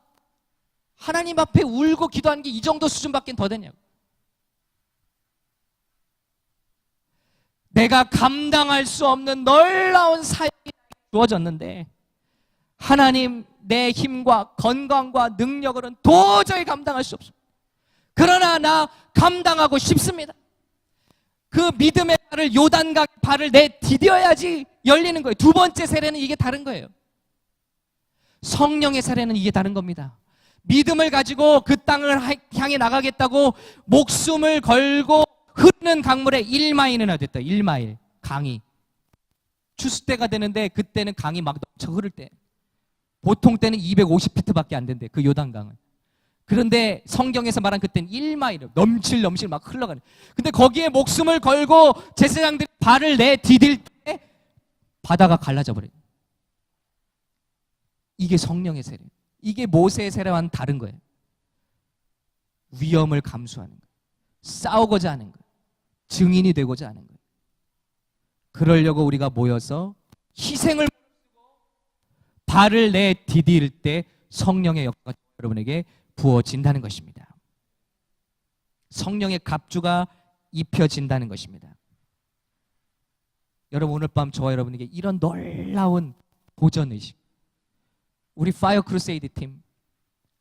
A: 하나님 앞에 울고 기도하는 게 이 정도 수준밖에 더 되냐고. 내가 감당할 수 없는 놀라운 사역이 주어졌는데 하나님, 내 힘과 건강과 능력으로는 도저히 감당할 수 없습니다. 그러나 나 감당하고 싶습니다. 그 믿음의 발을, 요단강 발을 디뎌야지 열리는 거예요. 두 번째 세례는 이게 다른 거예요. 성령의 세례는 이게 다른 겁니다. 믿음을 가지고 그 땅을 향해 나가겠다고 목숨을 걸고 흐르는 강물에 1마일이나 됐다. 1마일 강이 추수 때가 되는데 그때는 강이 막 넘쳐 흐를 때, 보통 때는 250피트밖에 안 된대, 그 요단강은. 그런데 성경에서 말한 그때는 1마일 넘칠 막 흘러가는. 근데 거기에 목숨을 걸고 제사장들이 발을 디딜 때 바다가 갈라져 버려요. 이게 성령의 세례. 이게 모세의 세례와는 다른 거예요. 위험을 감수하는 거예요. 싸우고자 하는 거예요. 증인이 되고자 하는 거예요. 그러려고 우리가 모여서 희생을 발을 디딜 때 성령의 역사가 여러분에게 부어진다는 것입니다. 성령의 갑주가 입혀진다는 것입니다. 여러분, 오늘 밤 저와 여러분에게 이런 놀라운 도전의식, 우리 파이어 크루세이드 팀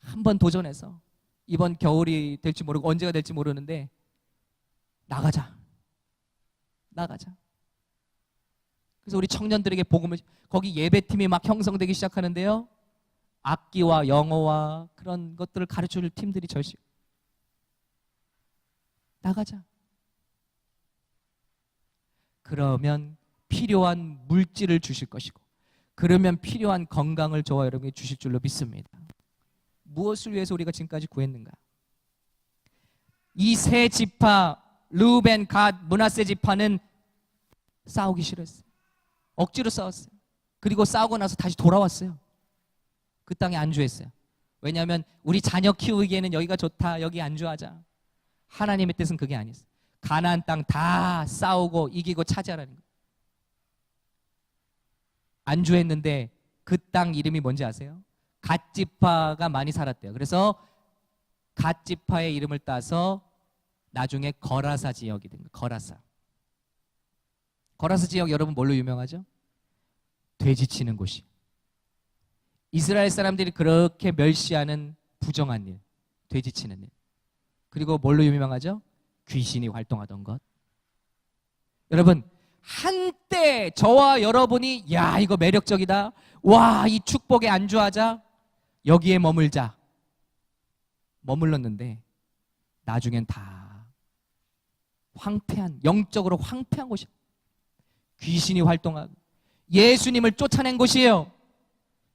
A: 한번 도전해서 이번 겨울이 될지 모르고 언제가 될지 모르는데 나가자. 그래서 우리 청년들에게 복음을, 거기 예배팀이 막 형성되기 시작하는데요, 악기와 영어와 그런 것들을 가르쳐줄 팀들이 절실. 나가자. 그러면 필요한 물질을 주실 것이고, 그러면 필요한 건강을 저와 여러분에게 주실 줄로 믿습니다. 무엇을 위해서 우리가 지금까지 구했는가? 이 세 지파, 르우벤, 갓, 므낫세 지파는 싸우기 싫었어요. 억지로 싸웠어요. 그리고 싸우고 나서 다시 돌아왔어요. 그 땅에 안주했어요. 왜냐하면 우리 자녀 키우기에는 여기가 좋다, 여기 안주하자. 하나님의 뜻은 그게 아니었어요. 가나안 땅 다 싸우고 이기고 차지하라는 거예요. 안주했는데 그 땅 이름이 뭔지 아세요? 갓지파가 많이 살았대요. 그래서 갓지파의 이름을 따서 나중에 거라사 지역이 된 거예요. 거라사 지역 여러분 뭘로 유명하죠? 돼지 치는 곳이. 이스라엘 사람들이 그렇게 멸시하는 부정한 일, 돼지 치는 일. 그리고 뭘로 유명하죠? 귀신이 활동하던 것. 여러분, 한때 저와 여러분이 야, 이거 매력적이다, 와, 이 축복에 안주하자, 여기에 머물자, 머물렀는데 나중엔 다 황폐한, 영적으로 황폐한 곳이에요. 귀신이 활동하고 예수님을 쫓아낸 곳이에요.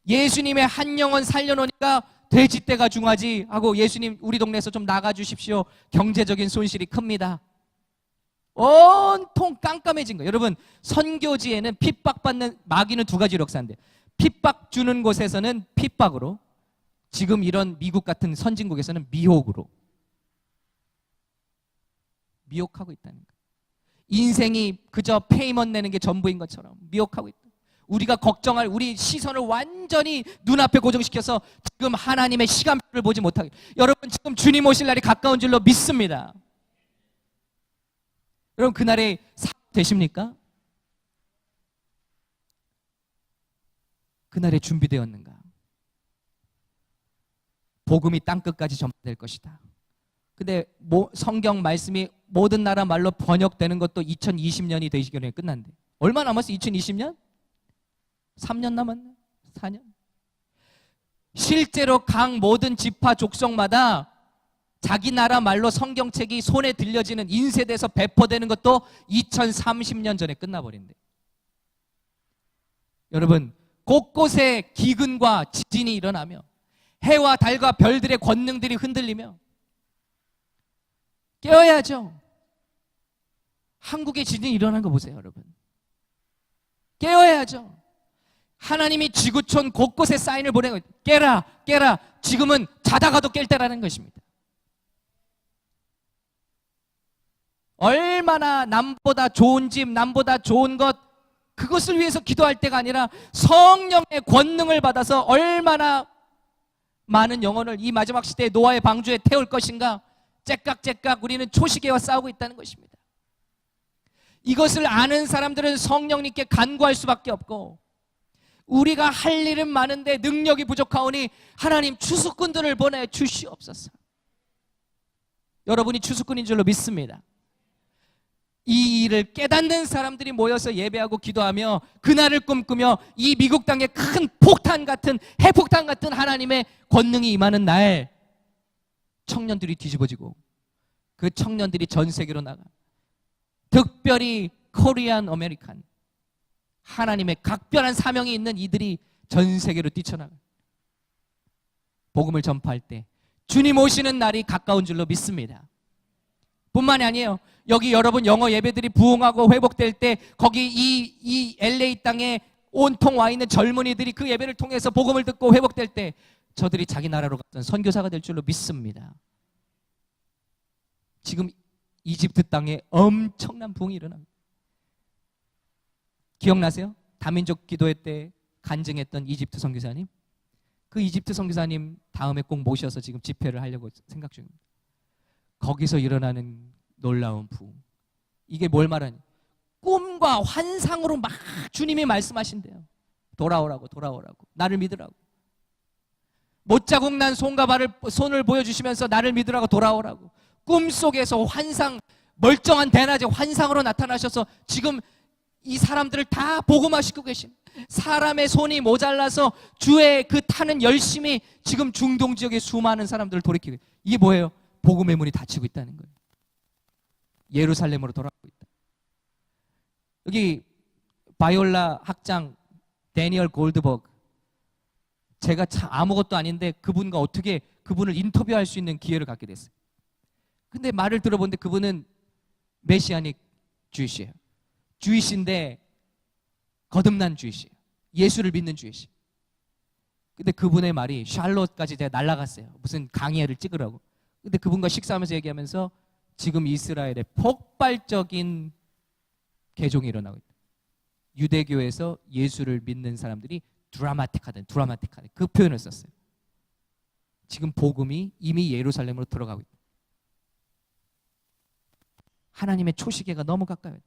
A: 예수님의 한 영혼 살려놓으니까 돼지떼가 중하지 하고, 예수님 우리 동네에서 좀 나가주십시오. 경제적인 손실이 큽니다. 온통 깜깜해진 거예요. 여러분, 선교지에는 핍박받는, 마귀는 두 가지로 역사한대요. 핍박 주는 곳에서는 핍박으로, 지금 이런 미국 같은 선진국에서는 미혹으로 미혹하고 있다는 거예요. 인생이 그저 페이먼 내는 게 전부인 것처럼 미혹하고 있다. 우리가 걱정할 우리 시선을 완전히 눈앞에 고정시켜서 지금 하나님의 시간표를 보지 못하게. 여러분 지금 주님 오실 날이 가까운 줄로 믿습니다. 여러분 그날에 되십니까? 그날에 준비되었는가? 복음이 땅끝까지 전파될 것이다. 근데 성경 말씀이 모든 나라 말로 번역되는 것도 2020년이 되시기로 끝난대. 얼마 남았어? 2020년? 3년 남았나? 4년? 실제로 각 모든 지파 족속마다 자기 나라 말로 성경책이 손에 들려지는 인쇄돼서 배포되는 것도 2030년 전에 끝나버린대. 여러분 곳곳에 기근과 지진이 일어나며 해와 달과 별들의 권능들이 흔들리며 깨어야죠. 한국에 지진이 일어난 거 보세요, 여러분. 깨어야죠. 하나님이 지구촌 곳곳에 사인을 보내고 깨라, 깨라. 지금은 자다가도 깰 때라는 것입니다. 얼마나 남보다 좋은 집, 남보다 좋은 것, 그것을 위해서 기도할 때가 아니라 성령의 권능을 받아서 얼마나 많은 영혼을 이 마지막 시대의 노아의 방주에 태울 것인가. 째깍째깍 우리는 초시계와 싸우고 있다는 것입니다. 이것을 아는 사람들은 성령님께 간구할 수밖에 없고, 우리가 할 일은 많은데 능력이 부족하오니 하나님 추수꾼들을 보내 주시옵소서. 여러분이 추수꾼인 줄로 믿습니다. 이 일을 깨닫는 사람들이 모여서 예배하고 기도하며 그날을 꿈꾸며 이 미국 땅에 큰 폭탄 같은, 핵폭탄 같은 하나님의 권능이 임하는 날, 청년들이 뒤집어지고 그 청년들이 전 세계로 나가, 특별히 코리안 아메리칸, 하나님의 각별한 사명이 있는 이들이 전 세계로 뛰쳐나가 복음을 전파할 때 주님 오시는 날이 가까운 줄로 믿습니다. 뿐만이 아니에요. 여기 여러분 영어 예배들이 부흥하고 회복될 때 거기 이 LA 땅에 온통 와 있는 젊은이들이 그 예배를 통해서 복음을 듣고 회복될 때 저들이 자기 나라로 갔던 선교사가 될 줄로 믿습니다. 지금 이집트 땅에 엄청난 부흥이 일어납니다. 기억나세요? 다민족 기도회 때 간증했던 이집트 선교사님? 그 이집트 선교사님 다음에 꼭 모셔서 지금 집회를 하려고 생각 중입니다. 거기서 일어나는 놀라운 부흥. 이게 뭘 말하니? 꿈과 환상으로 막 주님이 말씀하신대요. 돌아오라고, 돌아오라고, 나를 믿으라고. 못자국 난 손과 발을, 손을 보여주시면서 나를 믿으라고, 돌아오라고. 꿈속에서 환상, 멀쩡한 대낮에 환상으로 나타나셔서 지금 이 사람들을 다 복음화시키고 계신, 사람의 손이 모자라서 주의 그 타는 열심히 지금 중동 지역의 수많은 사람들을 돌이키고, 이게 뭐예요? 복음의 문이 닫히고 있다는 거예요. 예루살렘으로 돌아가고 있다. 여기 바이올라 학장 데니얼 골드버그, 제가 참 아무것도 아닌데 그분과 어떻게 그분을 인터뷰할 수 있는 기회를 갖게 됐어요. 근데 말을 들어보는데 그분은 메시아닉 주이시예요. 주이시인데 거듭난 주이시예요. 예수를 믿는 주이시예요. 근데 그분의 말이 샬롯까지 제가 날아갔어요. 무슨 강의를 찍으라고. 근데 그분과 식사하면서 얘기하면서 지금 이스라엘에 폭발적인 개종이 일어나고 있다. 유대교에서 예수를 믿는 사람들이 드라마틱하다 그 표현을 썼어요. 지금 복음이 이미 예루살렘으로 들어가고 있다. 하나님의 초시계가 너무 가까웠다.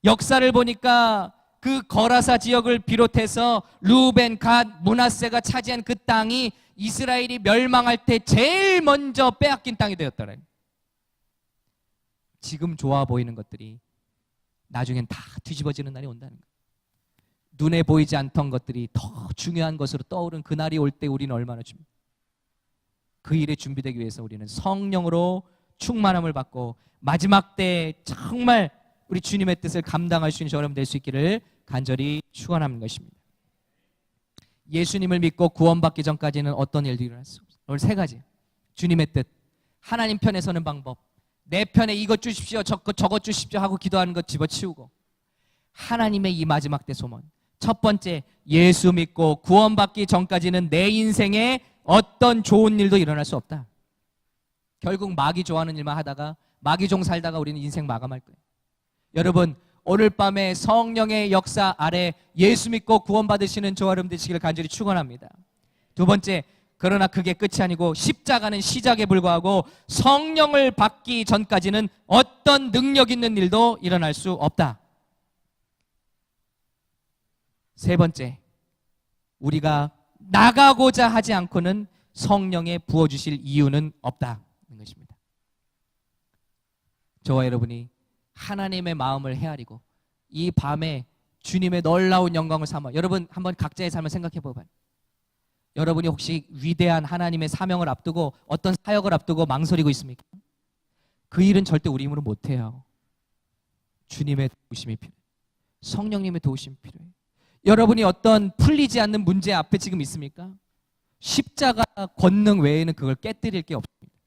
A: 역사를 보니까 그 거라사 지역을 비롯해서 루벤, 갓, 므낫세가 차지한 그 땅이 이스라엘이 멸망할 때 제일 먼저 빼앗긴 땅이 되었더라. 지금 좋아 보이는 것들이 나중엔 다 뒤집어지는 날이 온다는 거예요. 눈에 보이지 않던 것들이 더 중요한 것으로 떠오른 그날이 올 때 우리는 얼마나 줍니까? 그 일에 준비되기 위해서 우리는 성령으로 충만함을 받고 마지막 때 정말 우리 주님의 뜻을 감당할 수 있는 여러분 될 수 있기를 간절히 축원하는 것입니다. 예수님을 믿고 구원받기 전까지는 어떤 일들이 일어날 수 없어요. 오늘 세 가지. 주님의 뜻, 하나님 편에 서는 방법, 내 편에 이것 주십시오, 저것 주십시오 하고 기도하는 것 집어치우고, 하나님의 이 마지막 때 소원. 첫 번째, 예수 믿고 구원받기 전까지는 내 인생에 어떤 좋은 일도 일어날 수 없다. 결국 마귀 좋아하는 일만 하다가 마귀종 살다가 우리는 인생 마감할 거예요. 여러분, 오늘 밤에 성령의 역사 아래 예수 믿고 구원받으시는 저와 여러분 되시기를 간절히 축원합니다. 두 번째, 그러나 그게 끝이 아니고 십자가는 시작에 불과하고 성령을 받기 전까지는 어떤 능력 있는 일도 일어날 수 없다. 세 번째, 우리가 나가고자 하지 않고는 성령의 부어주실 이유는 없다는 것입니다. 저와 여러분이 하나님의 마음을 헤아리고 이 밤에 주님의 놀라운 영광을 삼아, 여러분 한번 각자의 삶을 생각해 봐봐요. 여러분이 혹시 위대한 하나님의 사명을 앞두고 어떤 사역을 앞두고 망설이고 있습니까? 그 일은 절대 우리 힘으로 못해요. 주님의 도우심이 필요해요. 성령님의 도우심이 필요해요. 여러분이 어떤 풀리지 않는 문제 앞에 지금 있습니까? 십자가 권능 외에는 그걸 깨뜨릴 게 없습니다.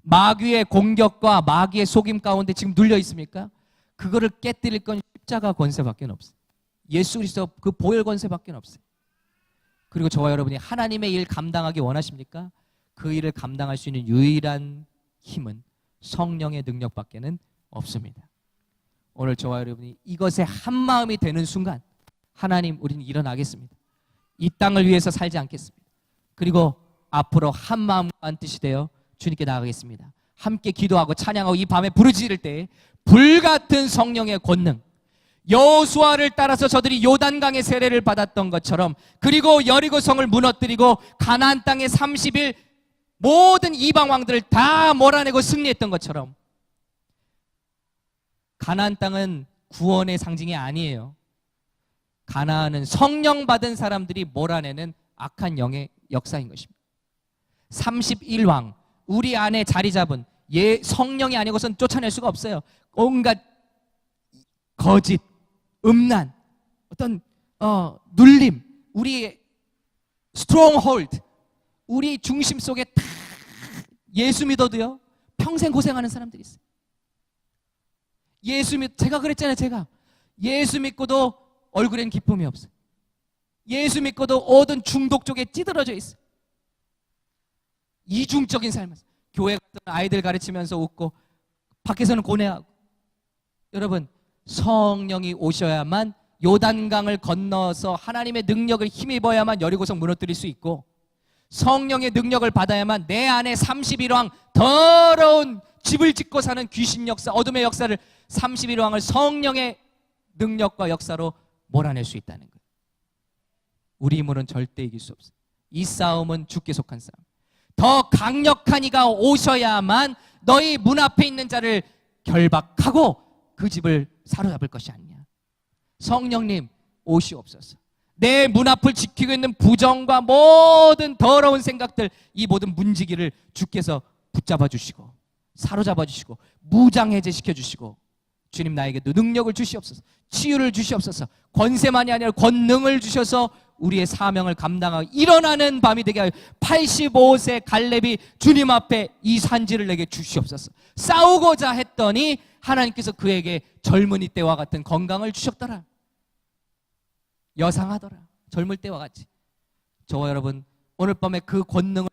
A: 마귀의 공격과 마귀의 속임 가운데 지금 눌려 있습니까? 그거를 깨뜨릴 건 십자가 권세밖에 없어요. 예수 그리스도 그 보혈 권세밖에 없어요. 그리고 저와 여러분이 하나님의 일 감당하기 원하십니까? 그 일을 감당할 수 있는 유일한 힘은 성령의 능력밖에는 없습니다. 오늘 저와 여러분이 이것에 한 마음이 되는 순간 하나님, 우리는 일어나겠습니다. 이 땅을 위해서 살지 않겠습니다. 그리고 앞으로 한 마음과 한 뜻이 되어 주님께 나아가겠습니다. 함께 기도하고 찬양하고 이 밤에 부르짖을 때 불같은 성령의 권능, 여호수아를 따라서 저들이 요단강의 세례를 받았던 것처럼, 그리고 여리고성을 무너뜨리고 가나안 땅에 30일 모든 이방 왕들을 다 몰아내고 승리했던 것처럼, 가나안 땅은 구원의 상징이 아니에요. 가나안은 성령 받은 사람들이 몰아내는 악한 영의 역사인 것입니다. 31왕, 우리 안에 자리 잡은 성령이 아니고선 쫓아낼 수가 없어요. 온갖 거짓, 음란, 어떤 눌림, 우리 스트롱홀드, 우리 중심 속에 다 예수 믿어도요 평생 고생하는 사람들이 있어요. 제가 그랬잖아요. 예수 믿고도 얼굴엔 기쁨이 없어요. 예수 믿고도 모든 중독 쪽에 찌들어져 있어요. 이중적인 삶을, 교회 같은 아이들 가르치면서 웃고 밖에서는 고뇌하고. 여러분, 성령이 오셔야만, 요단강을 건너서 하나님의 능력을 힘입어야만 여리고성 무너뜨릴 수 있고, 성령의 능력을 받아야만 내 안에 31왕 더러운 집을 짓고 사는 귀신 역사, 어둠의 역사를, 31왕을 성령의 능력과 역사로 몰아낼 수 있다는 거예요. 우리 힘으로는 절대 이길 수 없어요. 이 싸움은 주께 속한 싸움. 더 강력한 이가 오셔야만 너희 문 앞에 있는 자를 결박하고 그 집을 사로잡을 것이 아니냐. 성령님 오시옵소서. 내 문 앞을 지키고 있는 부정과 모든 더러운 생각들, 이 모든 문지기를 주께서 붙잡아 주시고 사로잡아 주시고 무장해제시켜 주시고, 주님 나에게도 능력을 주시옵소서. 치유를 주시옵소서. 권세만이 아니라 권능을 주셔서 우리의 사명을 감당하고 일어나는 밤이 되게 하여 85세 갈렙이 주님 앞에 이 산지를 내게 주시옵소서. 싸우고자 했더니 하나님께서 그에게 젊은이 때와 같은 건강을 주셨더라. 여상하더라. 젊을 때와 같이. 저와 여러분, 오늘 밤에 그 권능을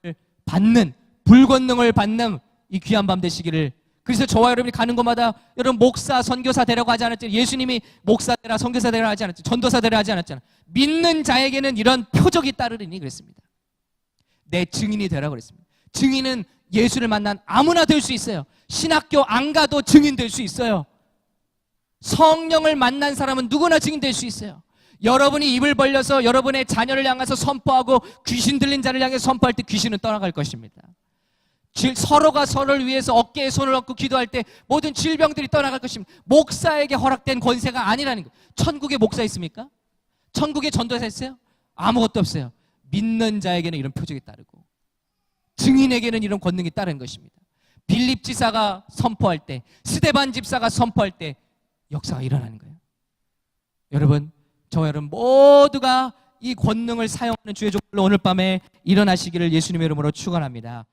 A: 받는, 불권능을 받는 이 귀한 밤 되시기를. 그래서 저와 여러분이 가는 곳마다 여러분 목사, 선교사 되라고 하지 않았죠? 예수님이 목사 되라, 선교사 되라 하지 않았죠? 전도사 되라 하지 않았잖아. 믿는 자에게는 이런 표적이 따르리니 그랬습니다. 내 증인이 되라고 그랬습니다. 증인은 예수를 만난 아무나 될 수 있어요. 신학교 안 가도 증인 될 수 있어요. 성령을 만난 사람은 누구나 증인 될 수 있어요. 여러분이 입을 벌려서 여러분의 자녀를 향해서 선포하고 귀신 들린 자를 향해 선포할 때 귀신은 떠나갈 것입니다. 서로가 서로를 위해서 어깨에 손을 얹고 기도할 때 모든 질병들이 떠나갈 것입니다. 목사에게 허락된 권세가 아니라는 거예요. 천국에 목사 있습니까? 천국에 전도사 있어요? 아무것도 없어요. 믿는 자에게는 이런 표적이 따르고 증인에게는 이런 권능이 따르는 것입니다. 빌립 지사가 선포할 때, 스데반 집사가 선포할 때 역사가 일어나는 거예요. 여러분, 저와 여러분 모두가 이 권능을 사용하는 주의 종들로 오늘 밤에 일어나시기를 예수님의 이름으로 축원합니다.